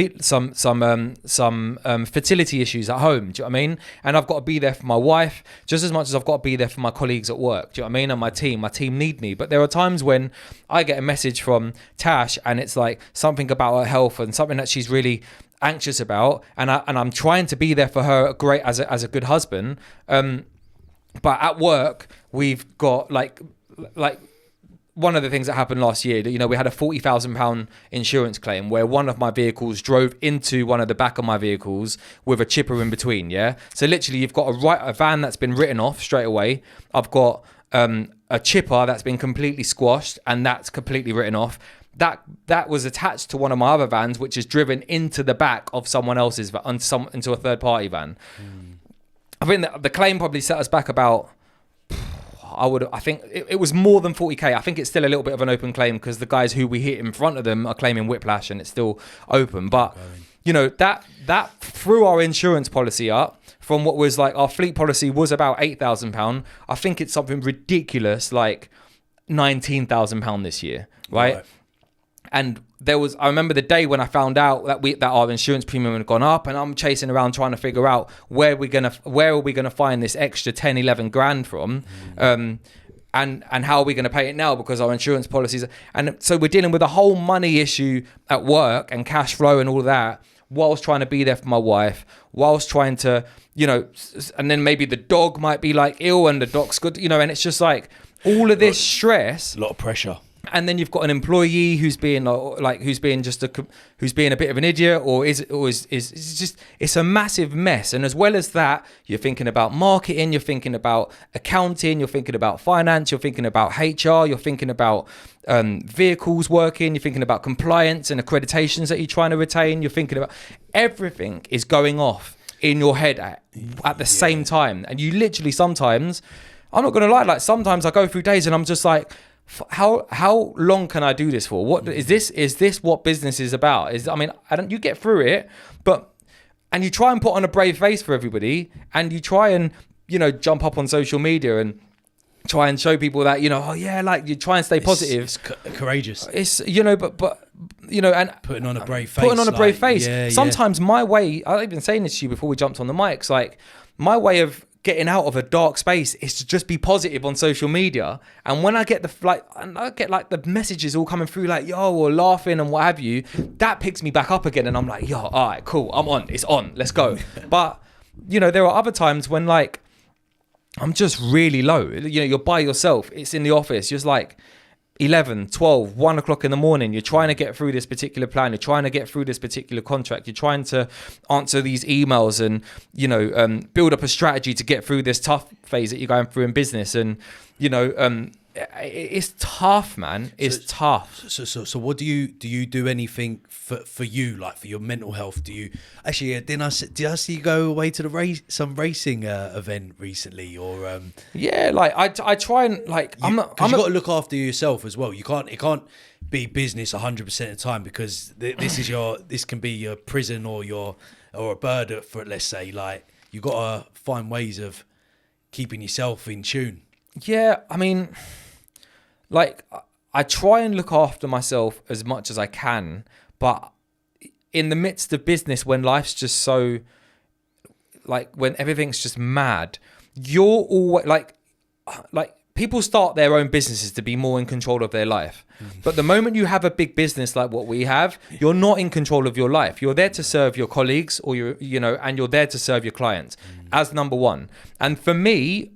fertility issues at home. Do you know what I mean? And I've got to be there for my wife just as much as I've got to be there for my colleagues at work. Do you know what I mean? And my team need me. But there are times when I get a message from Tash and it's like something about her health and something that she's really anxious about, and I'm trying to be there for her great as a good husband. But at work we've got like one of the things that happened last year, we had a £40,000 insurance claim where one of my vehicles drove into one of the back of my vehicles with a chipper in between. Yeah. So literally you've got a van that's been written off straight away. I've got a chipper that's been completely squashed and that's completely written off. That was attached to one of my other vans, which is driven into the back of someone else's into a third party van. I think that the claim probably set us back about, I think it was more than 40k. I think it's still a little bit of an open claim because the guys who we hit in front of them are claiming whiplash and it's still open. But that threw our insurance policy up from what was like our fleet policy was about £8,000. I think it's something ridiculous like £19,000 this year, right? And I remember the day when I found out that our insurance premium had gone up, and I'm chasing around trying to figure out where are we gonna find this extra 10, 11 grand from, and how are we gonna pay it now because our insurance policies. And so we're dealing with a whole money issue at work and cash flow and all of that, whilst trying to be there for my wife, whilst trying to, and then maybe the dog might be like ill and the dog's good, and it's just like all of this stress, a lot of pressure. And then you've got an employee who's being a bit of an idiot, or is it's a massive mess. And as well as that, you're thinking about marketing, you're thinking about accounting, you're thinking about finance, you're thinking about HR, you're thinking about vehicles working, you're thinking about compliance and accreditations that you're trying to retain, you're thinking about everything is going off in your head at the same time. And you literally sometimes, I'm not gonna lie, like sometimes I go through days and I'm just like, how long can I do this for? What is this? Is this what business is about? You get through it, but and you try and put on a brave face for everybody, and you try and, you know, jump up on social media and try and show people that, you know, oh yeah, like you try and stay positive. It's courageous. It's, you know, but you know, and putting on a brave face. Putting on a brave face. Yeah, sometimes my way, I've been saying this to you before we jumped on the mics, like my way of getting out of a dark space is to just be positive on social media. And when I get the messages all coming through like, yo, or laughing and what have you, that picks me back up again. And I'm like, yo, all right, cool. I'm on. It's on. Let's go. But, you know, there are other times when like, I'm just really low. You know, you're by yourself. It's in the office. Just like 11, 12, 1 o'clock in the morning. You're trying to get through this particular plan. You're trying to get through this particular contract. You're trying to answer these emails and, you know, build up a strategy to get through this tough phase that you're going through in business. And, you know, it's tough, man. It's tough. So what do you do anything for you, like for your mental health? Do you actually? Did I see you go away to the some racing event recently, or? Yeah, like I try and like you got to look after yourself as well. It can't be business 100% of the time, because this can be your prison or a burden for, let's say, like you got to find ways of keeping yourself in tune. Yeah, I mean, like I try and look after myself as much as I can, but in the midst of business, when life's just so, like when everything's just mad, you're always like people start their own businesses to be more in control of their life. But the moment you have a big business like what we have, you're not in control of your life. You're there to serve your colleagues and you're there to serve your clients as number one. And for me,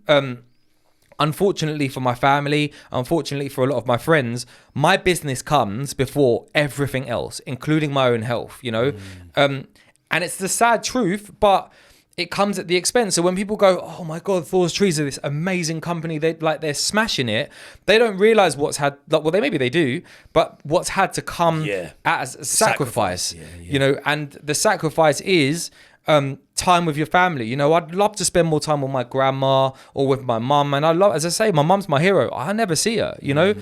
unfortunately for my family, unfortunately for a lot of my friends, my business comes before everything else, including my own health, you know? And it's the sad truth, but it comes at the expense. So when people go, oh my God, Thor's Trees are this amazing company, they're smashing it. They don't realize maybe they do, but what's had to come as a sacrifice, you know, and the sacrifice is time with your family. You know, I'd love to spend more time with my grandma or with my mum. And as I say, my mum's my hero. I never see her, you know?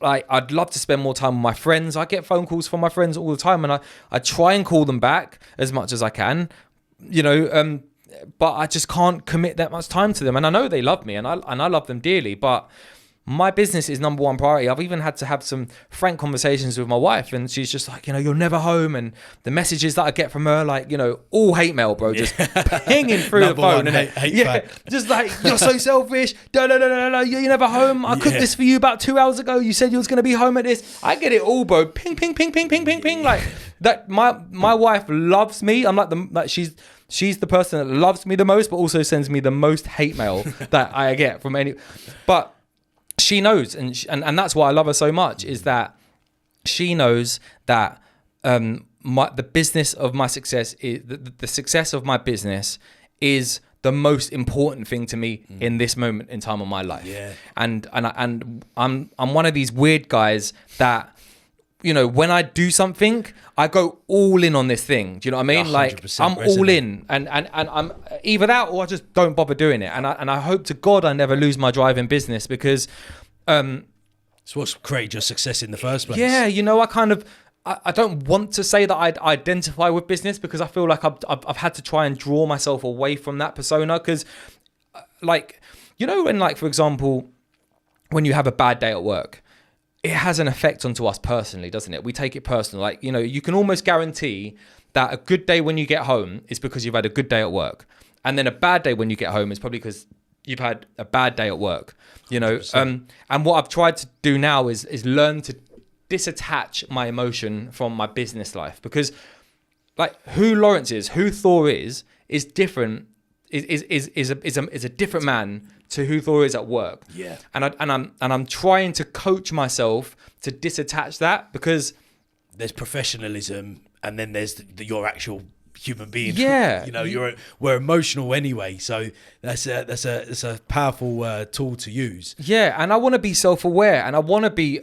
Like I'd love to spend more time with my friends. I get phone calls from my friends all the time, and I try and call them back as much as I can, you know, but I just can't commit that much time to them. And I know they love me and I love them dearly, but my business is number one priority. I've even had to have some frank conversations with my wife, and she's just like, you know, you're never home. And the messages that I get from her, like, you know, all hate mail, bro, just pinging through the phone. Just like, you're so selfish. You're never home. I cooked this for you about 2 hours ago. You said you was going to be home at this. I get it all, bro. Ping, ping, ping, ping, ping, ping, ping. Like that. My wife loves me. I'm like she's the person that loves me the most, but also sends me the most hate mail that I get from any. But she knows, and that's why I love her so much, is that she knows that the business of my success is the success of my business is the most important thing to me in this moment in time of my life. Yeah. And I'm one of these weird guys that, you know, when I do something, I go all in on this thing. Do you know what I mean? Like I'm all in, and I'm either that or I just don't bother doing it. And I hope to God I never lose my drive in business, because it's what's created your success in the first place. Yeah, you know, I don't want to say that I identify with business, because I feel like I've had to try and draw myself away from that persona, because like, you know, when, like, for example, when you have a bad day at work, it has an effect onto us personally, doesn't it? We take it personal. Like, you know, you can almost guarantee that a good day when you get home is because you've had a good day at work. And then a bad day when you get home is probably because you've had a bad day at work, you know? And what I've tried to do now is learn to disattach my emotion from my business life, because like who Lawrence is, who Thor is different, is a different man to who Thor is at work. Yeah. And I'm trying to coach myself to disattach that, because there's professionalism and then there's your actual human being. Yeah. You know, we're emotional anyway, so that's a powerful tool to use. Yeah, and I want to be self-aware, and I want to be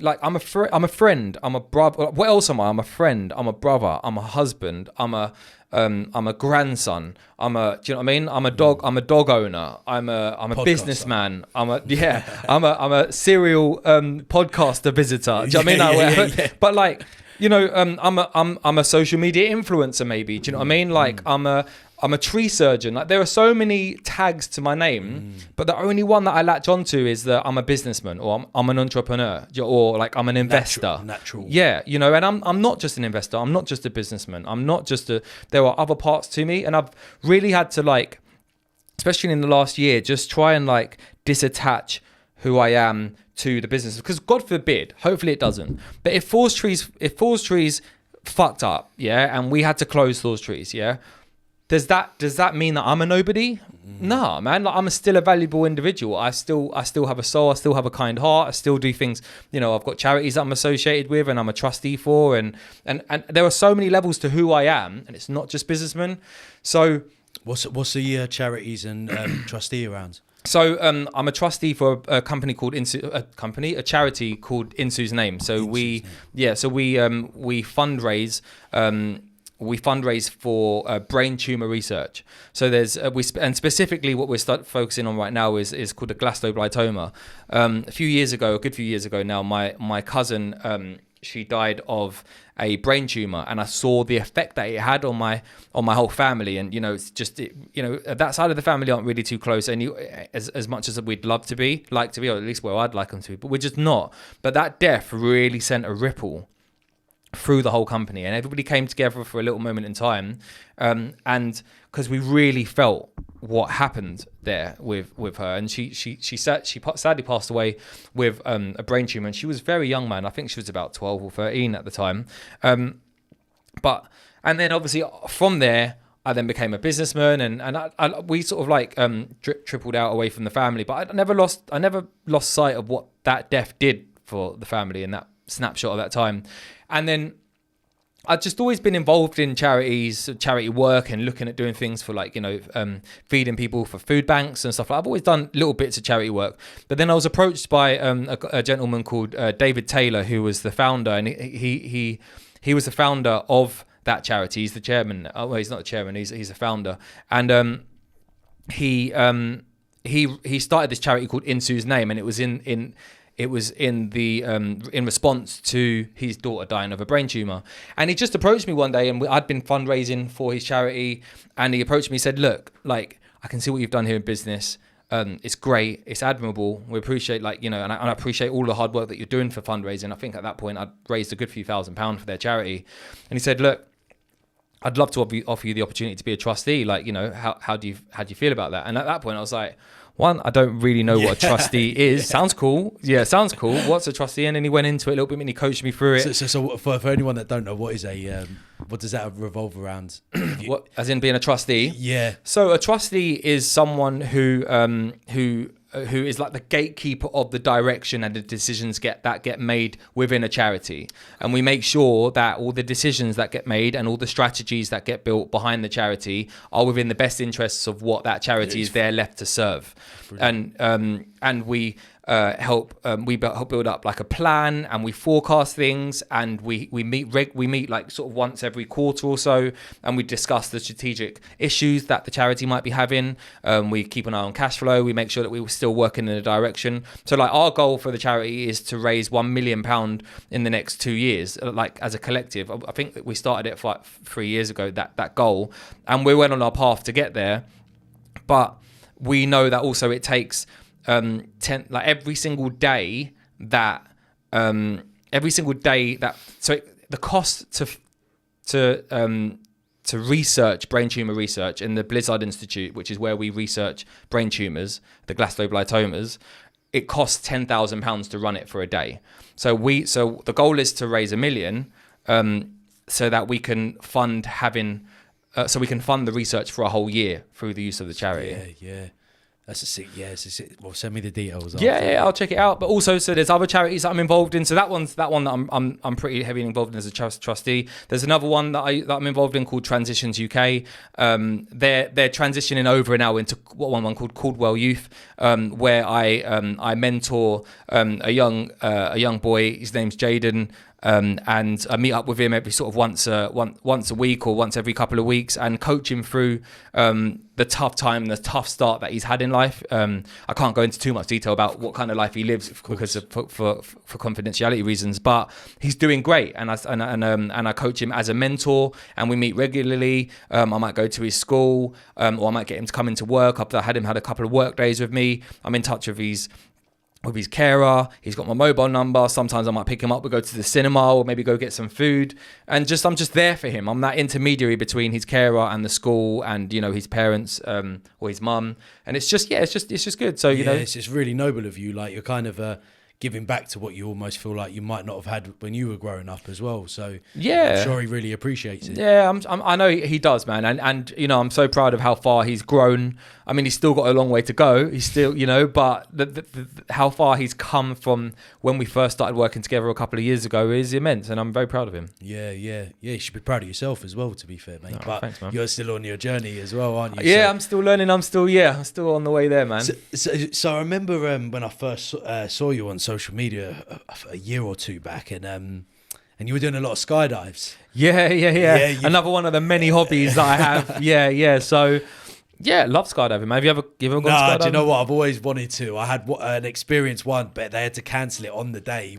like I'm a friend, I'm a brother. What else am I? I'm a friend, I'm a brother, I'm a husband, I'm a grandson. Do you know what I mean? I'm a dog owner. I'm a businessman. I'm a serial podcaster visitor. Do you know what I mean? But like, I'm a social media influencer, maybe. Do you know what I mean? Like I'm a tree surgeon. Like there are so many tags to my name, but the only one that I latch onto is that I'm a businessman, or I'm an entrepreneur, or like I'm an investor. Natural. Yeah, and I'm not just an investor. I'm not just a businessman. I'm not just there are other parts to me, and I've really had to, like, especially in the last year, just try and like disattach who I am to the business, because God forbid, hopefully it doesn't, but if Thor's trees fucked up, yeah, and we had to close Thor's trees, yeah, does that mean that I'm a nobody? Nah, man. Like, I'm still a valuable individual. I still have a soul. I still have a kind heart. I still do things. I've got charities that I'm associated with, and I'm a trustee for, and there are so many levels to who I am, and it's not just businessman. So what's the charities and trustee around? So I'm a trustee for a company called a charity called Insu's Name. So we fundraise. We fundraise for brain tumor research. So there's and specifically what we're focusing on right now is called a glioblastoma. A good few years ago now, my cousin, she died of a brain tumor, and I saw the effect that it had on my whole family. And it's just that side of the family aren't really too close, and as much as we'd love to be, or at least where I'd like them to be, but we're just not. But that death really sent a ripple through the whole company, and everybody came together for a little moment in time, and because we really felt what happened there with her, and she sadly passed away with a brain tumor, and she was very young, man. I think she was about 12 or 13 at the time, and then obviously from there I then became a businessman, and we sort of like trickled out away from the family, but I never lost sight of what that death did for the family in that snapshot of that time. And then I've just always been involved in charity work, and looking at doing things for, like, feeding people for food banks and stuff. I've always done little bits of charity work. But then I was approached by a gentleman called David Taylor, who was the founder, and he was the founder of that charity. He's the chairman. Oh, well, he's not the chairman. He's the founder. And he started this charity called Insu's Name, and it was in response to his daughter dying of a brain tumor. And he just approached me one day, and I'd been fundraising for his charity, and he approached me and said, look, like, I can see what you've done here in business. It's great. It's admirable. We appreciate, and I appreciate all the hard work that you're doing for fundraising. I think at that point I'd raised a good few £1,000s for their charity. And he said, look, I'd love to offer you the opportunity to be a trustee. Like, how do you feel about that? And at that point I was like, one, I don't really know what a trustee is. Sounds cool. Yeah, sounds cool. What's a trustee? And then he went into it a little bit and he coached me through it. So for anyone that don't know, what is what does that revolve around? What, as in being a trustee? Yeah. So a trustee is someone who is like the gatekeeper of the direction and the decisions get made within a charity. And we make sure that all the decisions that get made and all the strategies that get built behind the charity are within the best interests of what that charity is there left to serve. Brilliant. And we help build up like a plan, and we forecast things, and we meet like sort of once every quarter or so, and we discuss the strategic issues that the charity might be having. We keep an eye on cash flow. We make sure that we're still working in a direction. So like our goal for the charity is to raise £1 million in the next 2 years, like as a collective. I think that we started it 3 years ago, that goal, and we went on our path to get there. But we know that also it takes every single day that the cost to research brain tumor research in the Blizzard Institute, which is where we research brain tumors, the glioblastomas, it costs £10,000 to run it for a day. So the goal is to raise £1 million so that we can fund the research for a whole year through the use of the charity. Yeah. That's a sick, well, send me the details. Yeah, I'll check it out. But also, so there's other charities that I'm involved in. So that one that I'm pretty heavily involved in as a trustee. There's another one that I'm involved in called Transitions UK. They're transitioning over now into one called Caldwell Youth, where I mentor a young boy. His name's Jaden. and I meet up with him every sort of once a week or once every couple of weeks, and coach him through the tough time, the tough start that he's had in life. I can't go into too much detail about what kind of life he lives because of for confidentiality reasons, but he's doing great, and I coach him as a mentor, and we meet regularly. I might go to his school, or I might get him to come into work. I've had him had a couple of work days with me. I'm in touch with his carer. He's got my mobile number. Sometimes I might pick him up. We go to the cinema or maybe go get some food, and I'm just there for him. I'm that intermediary between his carer and the school, and his parents or his mum. And it's just good. So it's just really noble of you. Like, you're kind of giving back to what you almost feel like you might not have had when you were growing up as well. So I'm sure he really appreciates it. Yeah, I know he does, man. And I'm so proud of how far he's grown. I mean, he's still got a long way to go. He's still, but how far he's come from when we first started working together a couple of years ago is immense, and I'm very proud of him. Yeah. You should be proud of yourself as well, to be fair, mate. Oh, but thanks, man. You're still on your journey as well, aren't you? Yeah, So, I'm still learning. I'm still on the way there, man. So I remember when I first saw you on social media a year or two back, and you were doing a lot of skydives. Yeah. Another one of the many hobbies that I have. Yeah. So, love skydiving, man. Have you ever gone skydiving? Do you know what? I've always wanted to. I had an experience one, but they had to cancel it on the day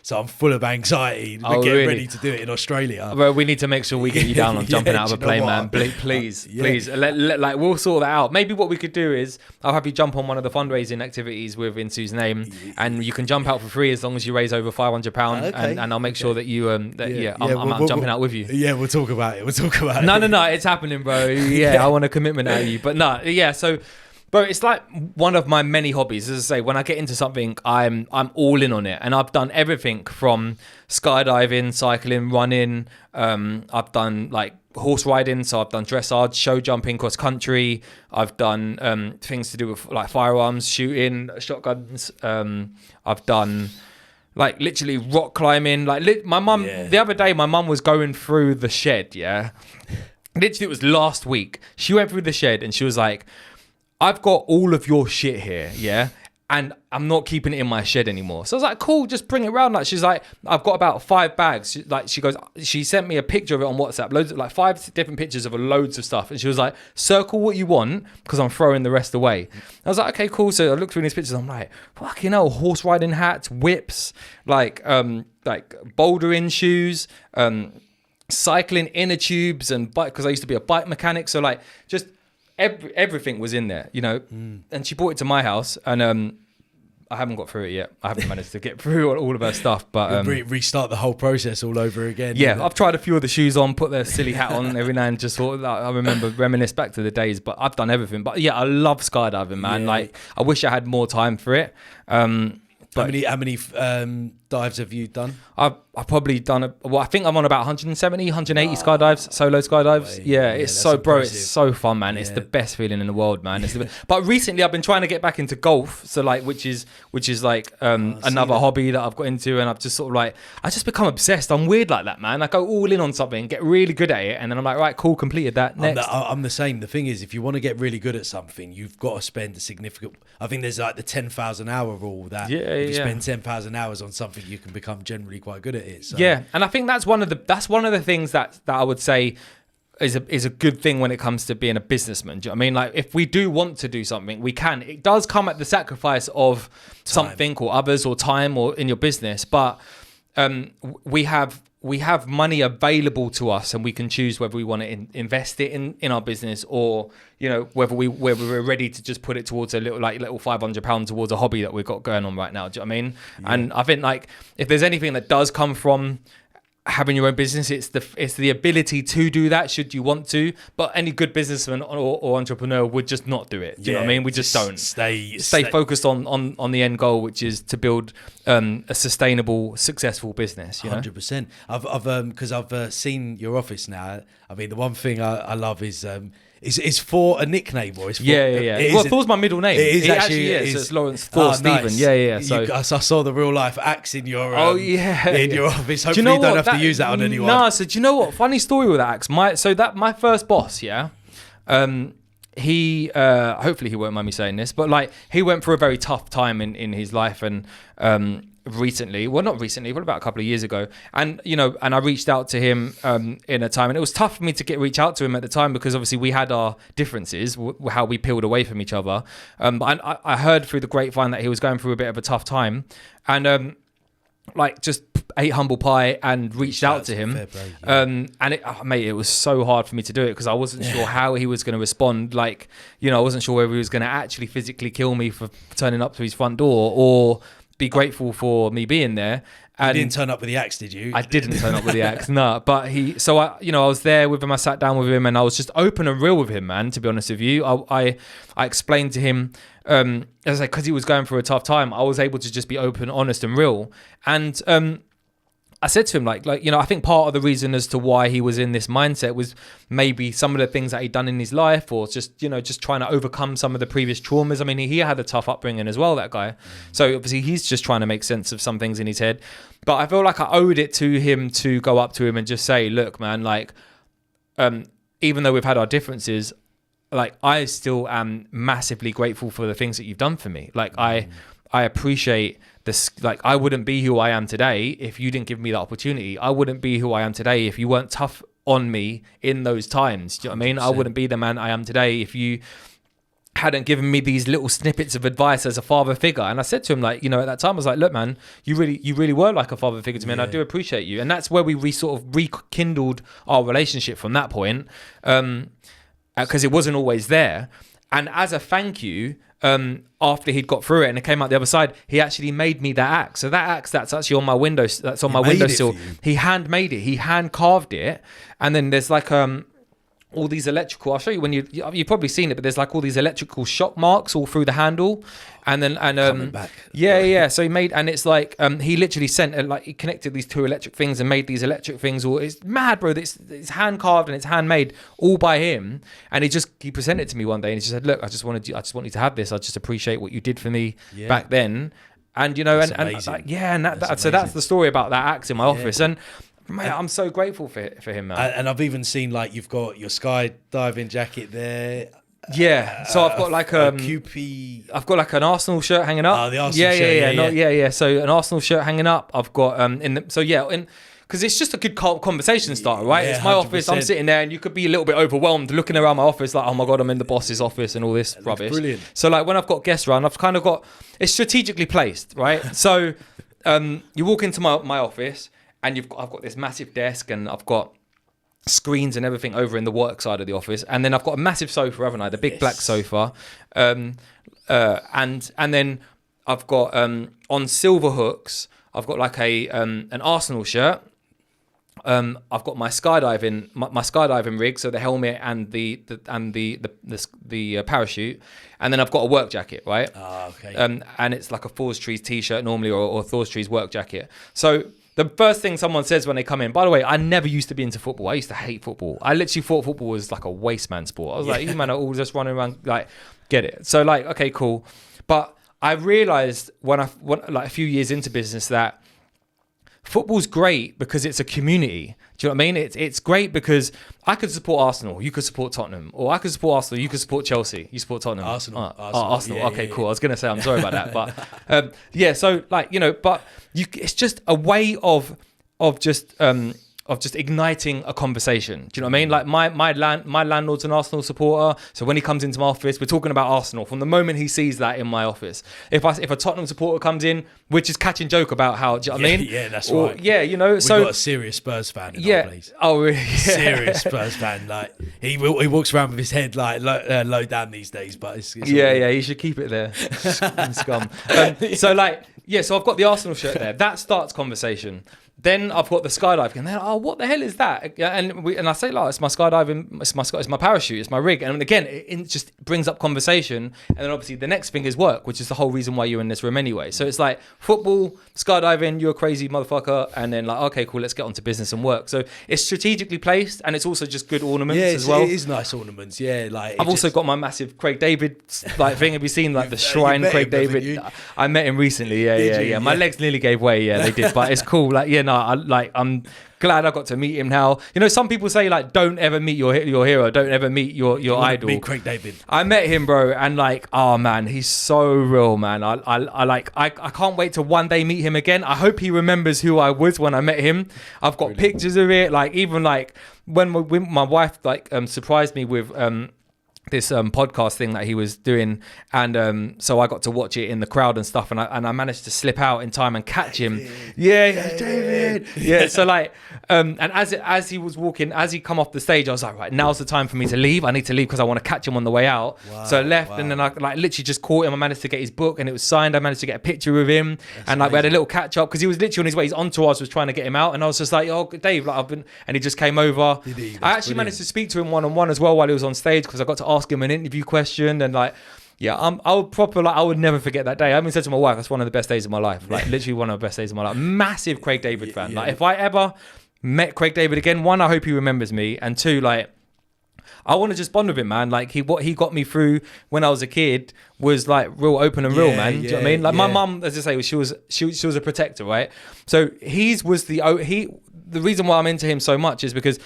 so I'm full of anxiety. We're getting ready to do it in Australia. Well, we need to make sure we get you down on jumping out of a plane, man. Please. Like, we'll sort that out. Maybe what we could do is I'll have you jump on one of the fundraising activities with Insu's name, and you can jump out for free as long as you raise over £500, okay. and I'll make sure that you I'm jumping out with you. Yeah, we'll talk about it. No, it's happening, bro. Yeah, I want a commitment out of you. But no, yeah, so, bro, it's like one of my many hobbies. As I say, when I get into something, I'm all in on it. And I've done everything from skydiving, cycling, running. I've done like horse riding, so I've done dressage, show jumping, cross country. I've done things to do with like firearms, shooting, shotguns. I've done like literally rock climbing. Like my mum, the other day, my mum was going through the shed, yeah. Literally, it was last week. She went through the shed and she was like, I've got all of your shit here, yeah? And I'm not keeping it in my shed anymore. So I was like, cool, just bring it around. Like, she's like, I've got about 5 bags. She sent me a picture of it on WhatsApp, loads of like 5 different pictures of loads of stuff. And she was like, circle what you want because I'm throwing the rest away. I was like, okay, cool. So I looked through these pictures. I'm like, fucking hell, horse riding hats, whips, like bouldering shoes, cycling inner tubes and bike, because I used to be a bike mechanic. So like just everything was in there, and she brought it to my house, and I haven't got through it yet. I haven't managed to get through all of her stuff, but restart the whole process all over again. Yeah, I've tried a few of the shoes on, put their silly hat on every now and just sort of, like, I remember reminisce back to the days, but I've done everything. But yeah, I love skydiving, man. Like, I wish I had more time for it. But how many dives have you done? I've probably done I think I'm on about 170, 180 skydives, solo skydives. Yeah, it's so impressive. Bro, it's so fun, man. It's the best feeling in the world, man. But recently I've been trying to get back into golf, so like which is like another hobby that I've got into, and I've just sort of like I just become obsessed. I'm weird like that, man. I go all in on something, get really good at it, and then I'm like, right, cool, completed that. Next. I'm the same. The thing is, if you want to get really good at something, you've got to spend a significant. I think there's like the 10,000 hour rule that if you spend 10,000 hours on something, you can become generally quite good at it. So. Yeah, and I think that's one of the things that I would say is a good thing when it comes to being a businessman. Do you know what I mean? Like, if we do want to do something, we can. It does come at the sacrifice of something or others or time or in your business, but we have money available to us, and we can choose whether we want to invest it in our business, or whether we're ready to just put it towards a little £500 towards a hobby that we've got going on right now. Do you know what I mean? Yeah. And I think like if there's anything that does come from having your own business, it's the ability to do that should you want to. But any good businessman or entrepreneur would just not do it. Do you know what I mean? We just don't stay focused on the end goal, which is to build a sustainable, successful business. 100%. Because I've seen your office now. I mean, the one thing I love is. Is for a nickname, or is for, Well, Thor's my middle name. It is actually is. So it's Lawrence-Thor Stephen. Nice. Yeah. So I saw the real life axe in your in your office. Hopefully, you don't have to use that on anyone. No, so do you know what? Funny story with that axe. My first boss, he hopefully he won't mind me saying this, but like he went through a very tough time in his life, and recently. Well, not recently, but about a couple of years ago. And, you know, and I reached out to him in a time, and it was tough for me to reach out to him at the time because obviously we had our differences, how we peeled away from each other. But I heard through the grapevine that he was going through a bit of a tough time, and like just ate humble pie and reached out to him. And it was so hard for me to do it because I wasn't sure how he was going to respond. Like, you know, I wasn't sure whether he was going to actually physically kill me for turning up to his front door or be grateful for me being there. And you didn't turn up with the axe, did you? I didn't turn up with the axe, no. But I was there with him. I sat down with him, and I was just open and real with him, man. To be honest with you, I explained to him, as I said, because he was going through a tough time. I was able to just be open, honest, and real. And I said to him, like, you know, I think part of the reason as to why he was in this mindset was maybe some of the things that he'd done in his life, or just, you know, just trying to overcome some of the previous traumas. I mean, he had a tough upbringing as well, that guy. So obviously he's just trying to make sense of some things in his head. But I feel like I owed it to him to go up to him and just say, look, man, like, even though we've had our differences, like, I still am massively grateful for the things that you've done for me. Like, I appreciate this. Like, I wouldn't be who I am today if you didn't give me that opportunity. I wouldn't be who I am today if you weren't tough on me in those times. Do you know what I mean? 100%. I wouldn't be the man I am today if you hadn't given me these little snippets of advice as a father figure. And I said to him, like, you know, at that time I was like, look, man, you really were like a father figure to me, and I do appreciate you. And that's where we sort of rekindled our relationship from that point, because it wasn't always there. And as a thank you, after he'd got through it and it came out the other side, he actually made me that axe. So that axe that's actually on my window, that's on my windowsill. He handmade it. He hand carved it. And then there's like all these electrical, I'll show you when you've probably seen it, but there's like all these electrical shock marks all through the handle. And then coming back. Yeah. So he made, and it's like he literally he connected these two electric things and made these electric things. It's mad, bro. It's hand carved and it's handmade all by him. And he presented it to me one day and he just said, look, I just want you to have this. I just appreciate what you did for me back then. And you know, that's and so that's the story about that axe in my office. And mate, I'm so grateful for him, man. And I've even seen, like, you've got your skydiving jacket there. Yeah, so I've got like a QP. I've got like an Arsenal shirt hanging up. Oh, the Arsenal shirt. Yeah. So an Arsenal shirt hanging up. I've got because it's just a good conversation starter, right? Yeah, it's my 100%. office. I'm sitting there, and you could be a little bit overwhelmed looking around my office, like, oh my god, I'm in the boss's office and all this rubbish. Brilliant. So like when I've got guests around, I've kind of got it's strategically placed, right? So you walk into my office, and I've got this massive desk, and I've got screens and everything over in the work side of the office, and then I've got a massive sofa, haven't I? The big black sofa, and then I've got on silver hooks, I've got like an Arsenal shirt. I've got my skydiving rig, so the helmet and the parachute, and then I've got a work jacket, right? Okay. And it's like a Thor's Trees t-shirt normally, or Thor's Trees work jacket. So the first thing someone says when they come in, by the way, I never used to be into football. I used to hate football. I literally thought football was like a waste man sport. I was like, you man are all just running around, like, get it. So like, okay, cool. But I realized when like a few years into business that football's great because it's a community. Do you know what I mean? It's great because I could support Arsenal, you could support Tottenham, or I could support Arsenal, you could support Chelsea, you support Tottenham. Arsenal. Arsenal. Yeah, okay, yeah. cool. I was gonna say I'm sorry about that, but so like, you know, but it's just a way of just igniting a conversation. Do you know what I mean? Like my landlord's an Arsenal supporter, so when he comes into my office, we're talking about Arsenal from the moment he sees that in my office. If a Tottenham supporter comes in, we're just catching joke about how. Do you know what I mean? Yeah, that's right. Yeah, you know. We've got a serious Spurs fan in our place. Oh, really? Serious Spurs fan. Like he walks around with his head like low down these days, but it's yeah. You should keep it there. Scum. So I've got the Arsenal shirt there. That starts conversation. Then I've got the skydiving, and they're like, oh, what the hell is that? And I say, like, it's my skydiving, it's my parachute, it's my rig. And again, it just brings up conversation. And then obviously the next thing is work, which is the whole reason why you're in this room anyway. So it's like football, skydiving, you're a crazy motherfucker. And then like, okay, cool, let's get on to business and work. So it's strategically placed, and it's also just good ornaments as well. It is nice ornaments, yeah. Like I've also got my massive Craig David like thing. Have you seen like the shrine Craig David? I met him recently, yeah. My legs nearly gave way, yeah, they did. But it's cool, like, yeah, and I'm glad I got to meet him now. You know, some people say like, don't ever meet your hero, don't ever meet your idol. Meet Craig David. I met him, bro, and like, oh man, he's so real, man. I can't wait to one day meet him again. I hope he remembers who I was when I met him. I've got pictures of it, like even like when my wife like surprised me with this podcast thing that he was doing, and so I got to watch it in the crowd and stuff, and I managed to slip out in time and catch him. David. So like and as he was walking, as he come off the stage, I was like, right, now's the time for me to leave. I need to leave because I want to catch him on the way out. So I left, and then I like literally just caught him. I managed to get his book, and it was signed. I managed to get a picture with him. That's and like amazing. We had a little catch up because he was literally on his way. His entourage was trying to get him out, and I was just like, oh Dave, like and he just came over. I actually managed to speak to him one-on-one as well while he was on stage, because I got to ask him an interview question, and like, yeah, I would never forget that day. I even said to my wife, that's one of the best days of my life. Like literally one of the best days of my life. Massive Craig David fan. Like if I ever met Craig David again, one, I hope he remembers me, and two, like, I want to just bond with him, man. Like what he got me through when I was a kid was like real open and real, man. Do you know what I mean? Like my mum, as I say, she was a protector, right? So the reason why I'm into him so much is because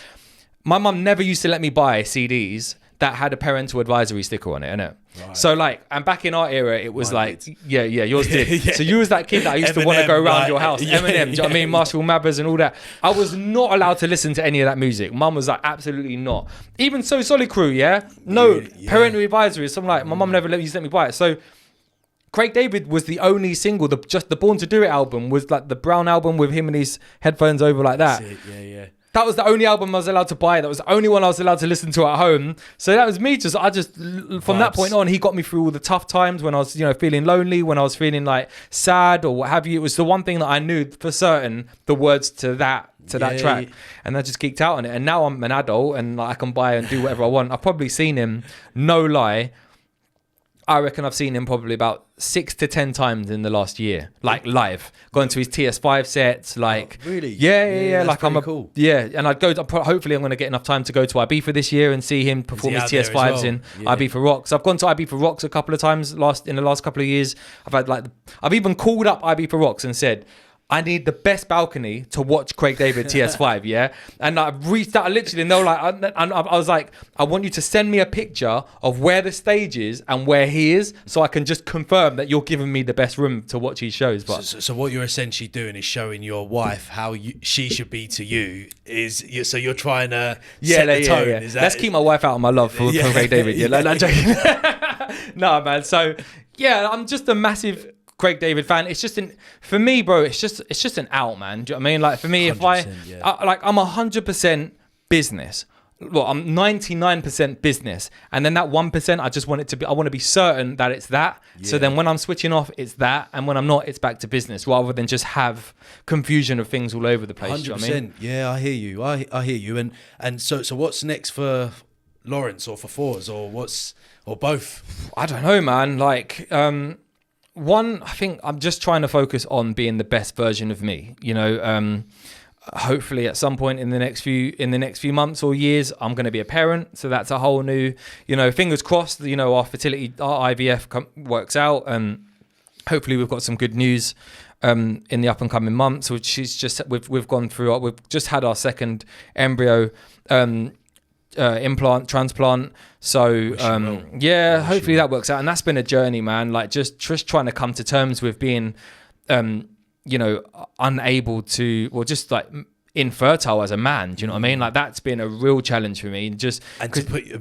my mum never used to let me buy CDs that had a parental advisory sticker on it, innit? Right. So like, and back in our era, it was yours did. So you was that kid that used to want to go around your house, Eminem, do you know what I mean? Marshall Mathers and all that. I was not allowed to listen to any of that music. Mum was like, absolutely not. Even So Solid Crew, parental advisory. So I'm like, my mum never used to let me buy it. So Craig David was the only single, the Born to Do It album was like the brown album with him and his headphones over like that. That's it. Yeah. That was the only album I was allowed to buy. That was the only one I was allowed to listen to at home. So that was me. From that point on, he got me through all the tough times when I was, feeling lonely, when I was feeling like sad or what have you. It was the one thing that I knew for certain, the words to that track. And I just geeked out on it. And now I'm an adult and like, I can buy and do whatever I want. I've probably seen him, no lie, I reckon I've seen him probably about 6 to 10 times in the last year, like live. Gone to his TS5 sets, like really, yeah. Like cool. And I'd go. Hopefully, I'm going to get enough time to go to Ibiza this year and see him perform his TS5s in Ibiza Rocks. I've gone to Ibiza Rocks a couple of times in the last couple of years. I've even called up Ibiza Rocks and said, I need the best balcony to watch Craig David TS5, yeah? And I reached out literally, and they were like, I was like, I want you to send me a picture of where the stage is and where he is, so I can just confirm that you're giving me the best room to watch his shows. But so what you're essentially doing is showing your wife how she should be to you. So you're trying to set the tone. Yeah. Let's keep my wife out of my love for Craig David. Yeah, like joking. No, man. So yeah, I'm just a massive Craig David fan. It's just for me, bro, it's just an out, man. Do you know what I mean? Like for me, if I'm 100% business. Well, I'm 99% business, and then that 1%, I just want it to be. I want to be certain that it's that. Yeah. So then, when I'm switching off, it's that, and when I'm not, it's back to business, rather than just have confusion of things all over the place. 100%. You know what I mean? Yeah, I hear you. I hear you. And so what's next for Lawrence or for Fours or both? I don't know, man. Like. One, I think I'm just trying to focus on being the best version of me. Hopefully at some point in the next few months or years, I'm going to be a parent. So that's a whole new, fingers crossed, our fertility, our IVF works out. And hopefully we've got some good news in the up and coming months, which is just, we've gone through, we've just had our second embryo implant transplant, so hopefully that works out. And that's been a journey, man, like just trying to come to terms with being unable to, or just like infertile as a man. Do you know what I mean? Like that's been a real challenge for me. And to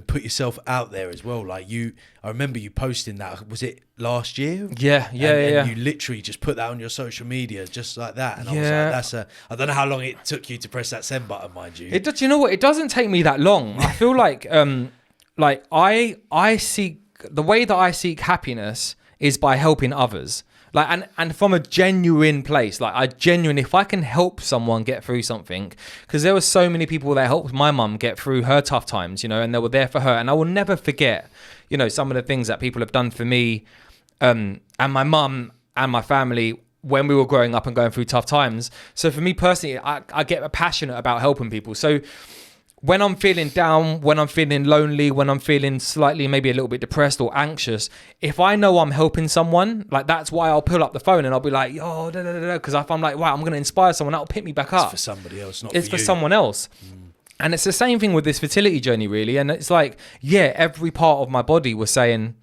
put yourself out there as well. Like I remember you posting that. Was it last year? Yeah. And you literally just put that on your social media just like that. And I was like, I don't know how long it took you to press that send button, mind you. It does. You know what? It doesn't take me that long. I feel like I seek, the way that I seek happiness is by helping others. Like, and from a genuine place, like if I can help someone get through something, because there were so many people that helped my mum get through her tough times, and they were there for her. And I will never forget, some of the things that people have done for me, and my mum and my family when we were growing up and going through tough times. So for me personally, I get passionate about helping people. So when I'm feeling down, when I'm feeling lonely, when I'm feeling slightly maybe a little bit depressed or anxious, if I know I'm helping someone, like that's why I'll pull up the phone and I'll be like, yo, because if I'm like, wow, I'm going to inspire someone, that'll pick me back up. It's for somebody else, not it's for for you. someone else. And it's the same thing with this fertility journey, really. And it's like, yeah, every part of my body was saying,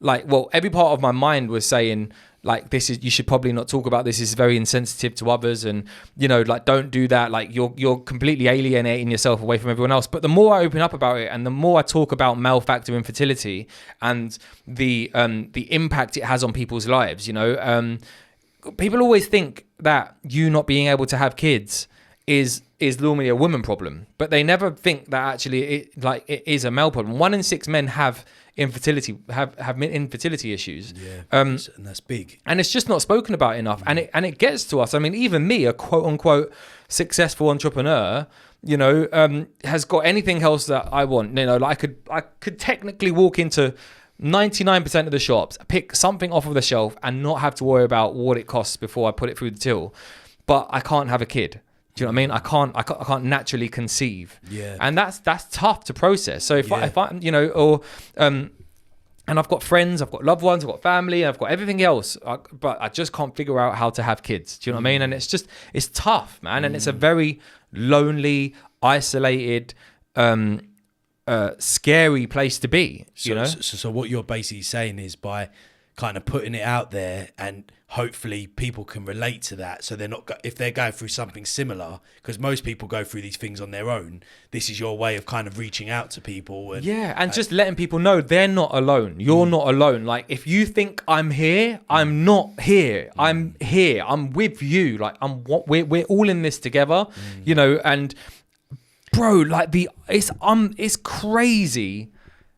like, well, every part of my mind was saying, like, this is, you should probably not talk about this. This is very insensitive to others, and like, don't do that. Like, you're completely alienating yourself away from everyone else. But the more I open up about it, and the more I talk about male factor infertility and the impact it has on people's lives, people always think that you not being able to have kids is normally a woman problem, but they never think that actually it is a male problem. 1 in 6 men have infertility issues. And that's big. And it's just not spoken about enough. And it gets to us. I mean, even me, a quote unquote successful entrepreneur, has got anything else that I want. Like I could technically walk into 99% of the shops, pick something off of the shelf and not have to worry about what it costs before I put it through the till. But I can't have a kid. Do you know what I mean? I can't naturally conceive. Yeah. And that's tough to process. So if I and I've got friends, I've got loved ones, I've got family, I've got everything else, but I just can't figure out how to have kids. Do you know what I mean? And it's tough, man. And it's a very lonely, isolated, scary place to be. So what you're basically saying is, by kind of putting it out there, and hopefully people can relate to that, so they're not, if they're going through something similar, because most people go through these things on their own, this is your way of kind of reaching out to people and just letting people know they're not alone. You're not alone. Like, if you think I'm here, I'm not here. I'm here. I'm with you. Like, we're all in this together. And bro, like, it's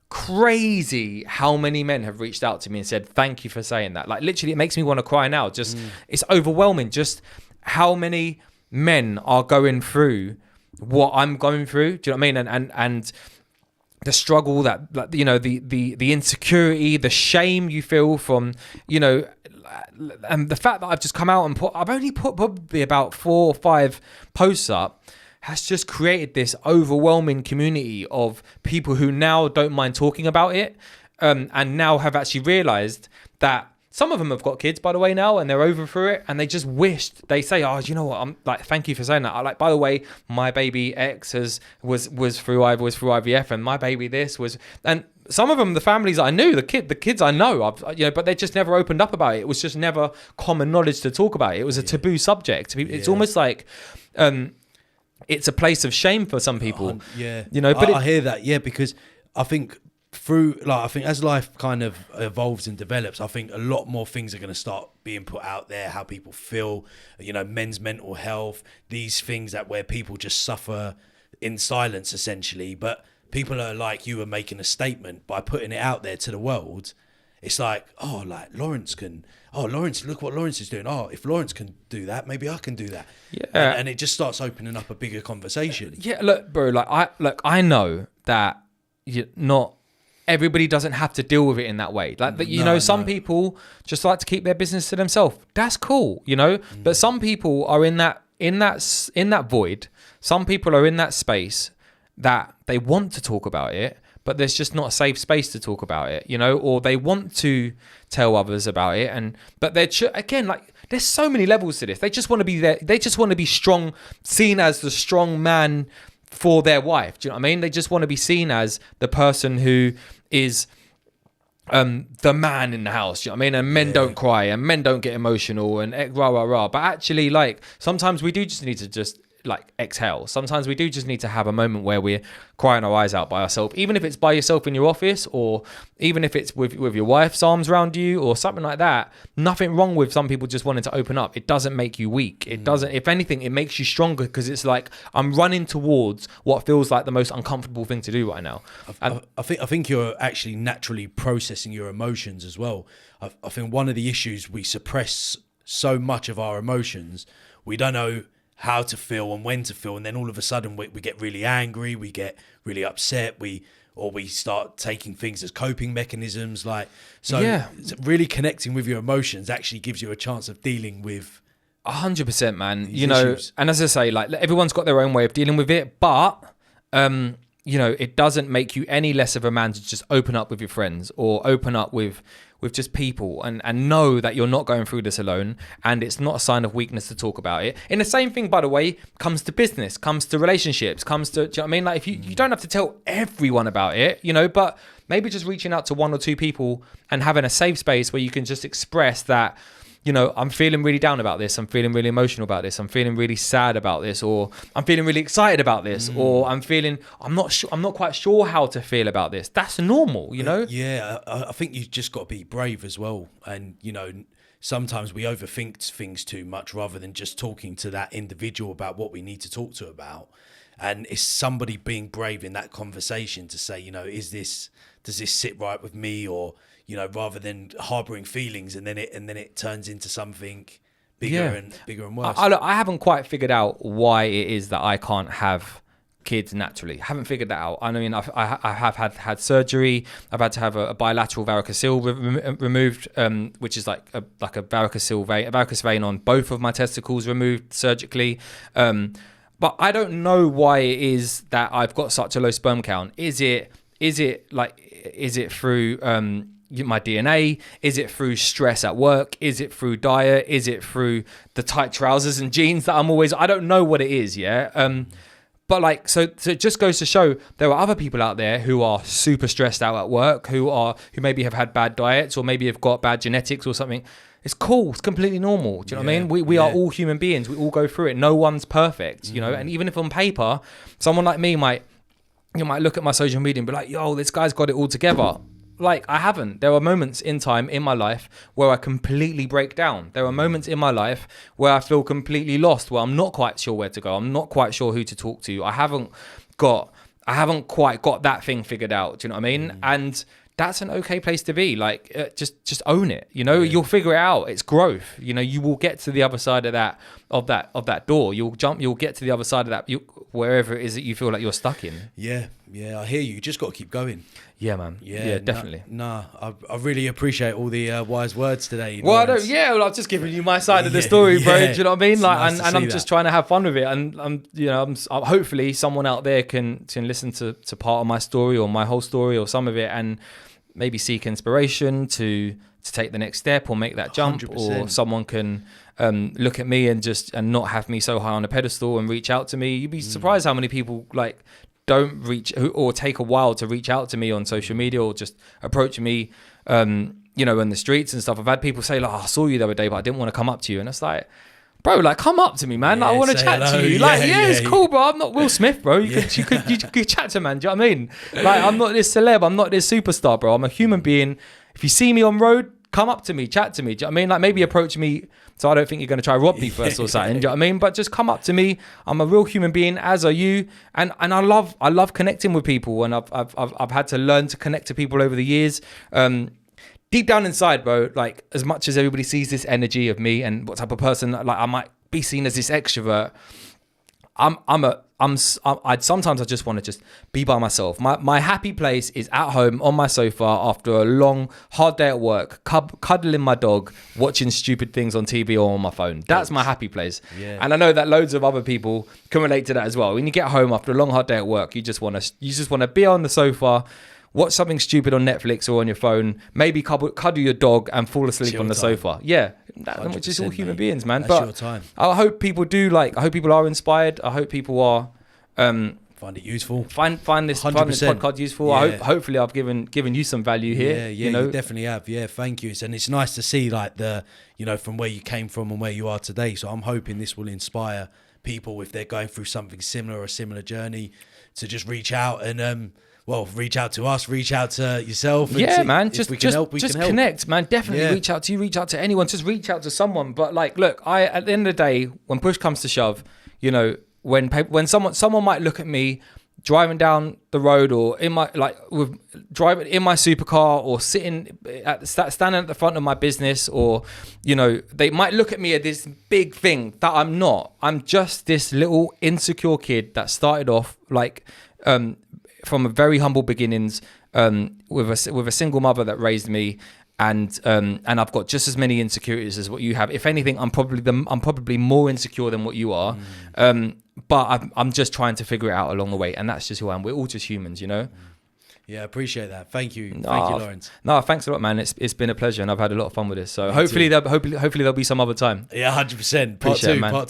crazy how many men have reached out to me and said thank you for saying that. Like, literally, it makes me want to cry now. It's overwhelming just how many men are going through what I'm going through. Do you know what I mean? And the struggle, that the insecurity, the shame you feel from and the fact that I've just come out and I've only put probably about 4 or 5 posts up, has just created this overwhelming community of people who now don't mind talking about it, and now have actually realised that some of them have got kids, by the way, now, and they're over through it, and they just wished, they say, oh, you know what, I'm like, thank you for saying that. I like, by the way, my baby X was through IVF, and my baby this was, and some of them, the families I knew, the kids I know, but they just never opened up about it. It was just never common knowledge to talk about it. It was a taboo subject. It's almost like, it's a place of shame for some people. But I hear that, because I think as life kind of evolves and develops, I think a lot more things are going to start being put out there, how people feel, men's mental health, these things where people just suffer in silence, essentially. But people are like, you are making a statement by putting it out there to the world. It's like, Lawrence, look what Lawrence is doing. Oh, if Lawrence can do that, maybe I can do that. Yeah. And it just starts opening up a bigger conversation. Yeah, look, bro, I know that not everybody doesn't have to deal with it in that way. Like, some people just like to keep their business to themselves. That's cool, But some people are in that void. Some people are in that space that they want to talk about it, but there's just not a safe space to talk about it, or they want to tell others about it. But again, like, there's so many levels to this. They just want to be there. They just want to be strong, seen as the strong man for their wife. Do you know what I mean? They just want to be seen as the person who is the man in the house. Do you know what I mean? And men don't cry, and men don't get emotional, and rah, rah, rah. But actually, like, sometimes we do just need to just like exhale. Sometimes we do just need to have a moment where we're crying our eyes out by ourselves, even if it's by yourself in your office, or even if it's with your wife's arms around you or something like that. Nothing wrong with some people just wanting to open up. It doesn't make you weak. It doesn't, if anything, it makes you stronger, because it's like, I'm running towards what feels like the most uncomfortable thing to do right now. I think you're actually naturally processing your emotions as well. I think one of the issues, we suppress so much of our emotions. We don't know how to feel and when to feel, and then all of a sudden we get really angry, we get really upset, we start taking things as coping mechanisms. Really connecting with your emotions actually gives you a chance of dealing with 100%, man. Issues. And as I say, like, everyone's got their own way of dealing with it, but it doesn't make you any less of a man to just open up with your friends or open up with just people and know that you're not going through this alone, and it's not a sign of weakness to talk about it. And the same thing, by the way, comes to business, comes to relationships, comes to, do you know what I mean? Like, if you don't have to tell everyone about it, but maybe just reaching out to one or two people and having a safe space where you can just express that, I'm feeling really down about this. I'm feeling really emotional about this. I'm feeling really sad about this, or I'm feeling really excited about this, or I'm not quite sure how to feel about this. That's normal, Yeah, I think you've just got to be brave as well. And, sometimes we overthink things too much rather than just talking to that individual about what we need to talk to about. And it's somebody being brave in that conversation to say, does this sit right with me, or rather than harboring feelings and then it turns into something bigger and worse. I haven't quite figured out why it is that I can't have kids naturally. I haven't figured that out. I mean, I have had surgery. I've had to have a bilateral varicocele removed, which is like a varicose vein on both of my testicles removed surgically. But I don't know why it is that I've got such a low sperm count. Is it through my DNA? Is it through stress at work? Is it through diet? Is it through the tight trousers and jeans that I don't know what it is, yeah? But so it just goes to show there are other people out there who are super stressed out at work, who maybe have had bad diets or maybe have got bad genetics or something. It's cool. It's completely normal. Do you know what I mean? We are all human beings. We all go through it. No one's perfect, and even if on paper, someone like me might look at my social media and be like, yo, this guy's got it all together. Like, I haven't. There are moments in time in my life where I completely break down. There are moments in my life where I feel completely lost, where I'm not quite sure where to go. I'm not quite sure who to talk to. I haven't quite got that thing figured out. Do you know what I mean? And that's an okay place to be. Like, just own it. You'll figure it out. It's growth. You will get to the other side of that door. You'll get to the other side of that, wherever it is that you feel like you're stuck in. Yeah, I hear you. You just got to keep going. Yeah, man. Yeah, definitely. I really appreciate all the wise words today. Well, I've just given you my side of the story, bro. Do you know what I mean? Like, and I'm just trying to have fun with it. And I'm hopefully someone out there can listen to part of my story or my whole story or some of it, and maybe seek inspiration to take the next step or make that jump. 100%. Or someone can look at me and not have me so high on a pedestal and reach out to me. You'd be surprised how many people don't reach or take a while to reach out to me on social media or just approach me, in the streets and stuff. I've had people say, I saw you the other day, but I didn't want to come up to you. And it's like, bro, come up to me, man. I want to chat to you. It's cool, bro. I'm not Will Smith, bro. You could chat to man. Do you know what I mean? I'm not this celeb. I'm not this superstar, bro. I'm a human being. If you see me on road, come up to me, chat to me. Do you know what I mean? Maybe approach me. So I don't think you're going to try to rob me first or something. Do you know what I mean? But just come up to me. I'm a real human being, as are you. And I love connecting with people. And I've had to learn to connect to people over the years. Deep down inside, bro, as much as everybody sees this energy of me and what type of person, I might be seen as this extrovert, sometimes I just want to just be by myself. My happy place is at home on my sofa after a long, hard day at work, cuddling my dog, watching stupid things on TV or on my phone. That's my happy place. Yeah. And I know that loads of other people can relate to that as well. When you get home after a long, hard day at work, you just want to be on the sofa, watch something stupid on Netflix or on your phone, maybe cuddle your dog and fall asleep on the sofa. Yeah, which is all human beings, man. That's your time. I hope people I hope people are inspired. I hope people are find it useful. Find this podcast useful. Yeah. Hopefully I've given you some value here. Yeah, you definitely have. Yeah, thank you. And it's nice to see from where you came from and where you are today. So I'm hoping this will inspire people if they're going through something similar or a similar journey to just reach out and reach out to us, reach out to yourself. Yeah, man. Just help. Connect, man. Definitely reach out to you, reach out to anyone. Just reach out to someone. But look, at the end of the day, when push comes to shove, when someone might look at me driving down the road or driving in my supercar or standing at the front of my business, or they might look at me at this big thing that I'm not. I'm just this little insecure kid that started off from a very humble beginnings, with a single mother that raised me, and I've got just as many insecurities as what you have. If anything, I'm probably more insecure than what you are. but I'm just trying to figure it out along the way, and that's just who I am. We're all just humans, you know. Yeah, appreciate that. Thank you, Lawrence. No, thanks a lot, man. It's been a pleasure, and I've had a lot of fun with this. So hopefully there'll be some other time. Yeah, 100%. Appreciate it, man. Part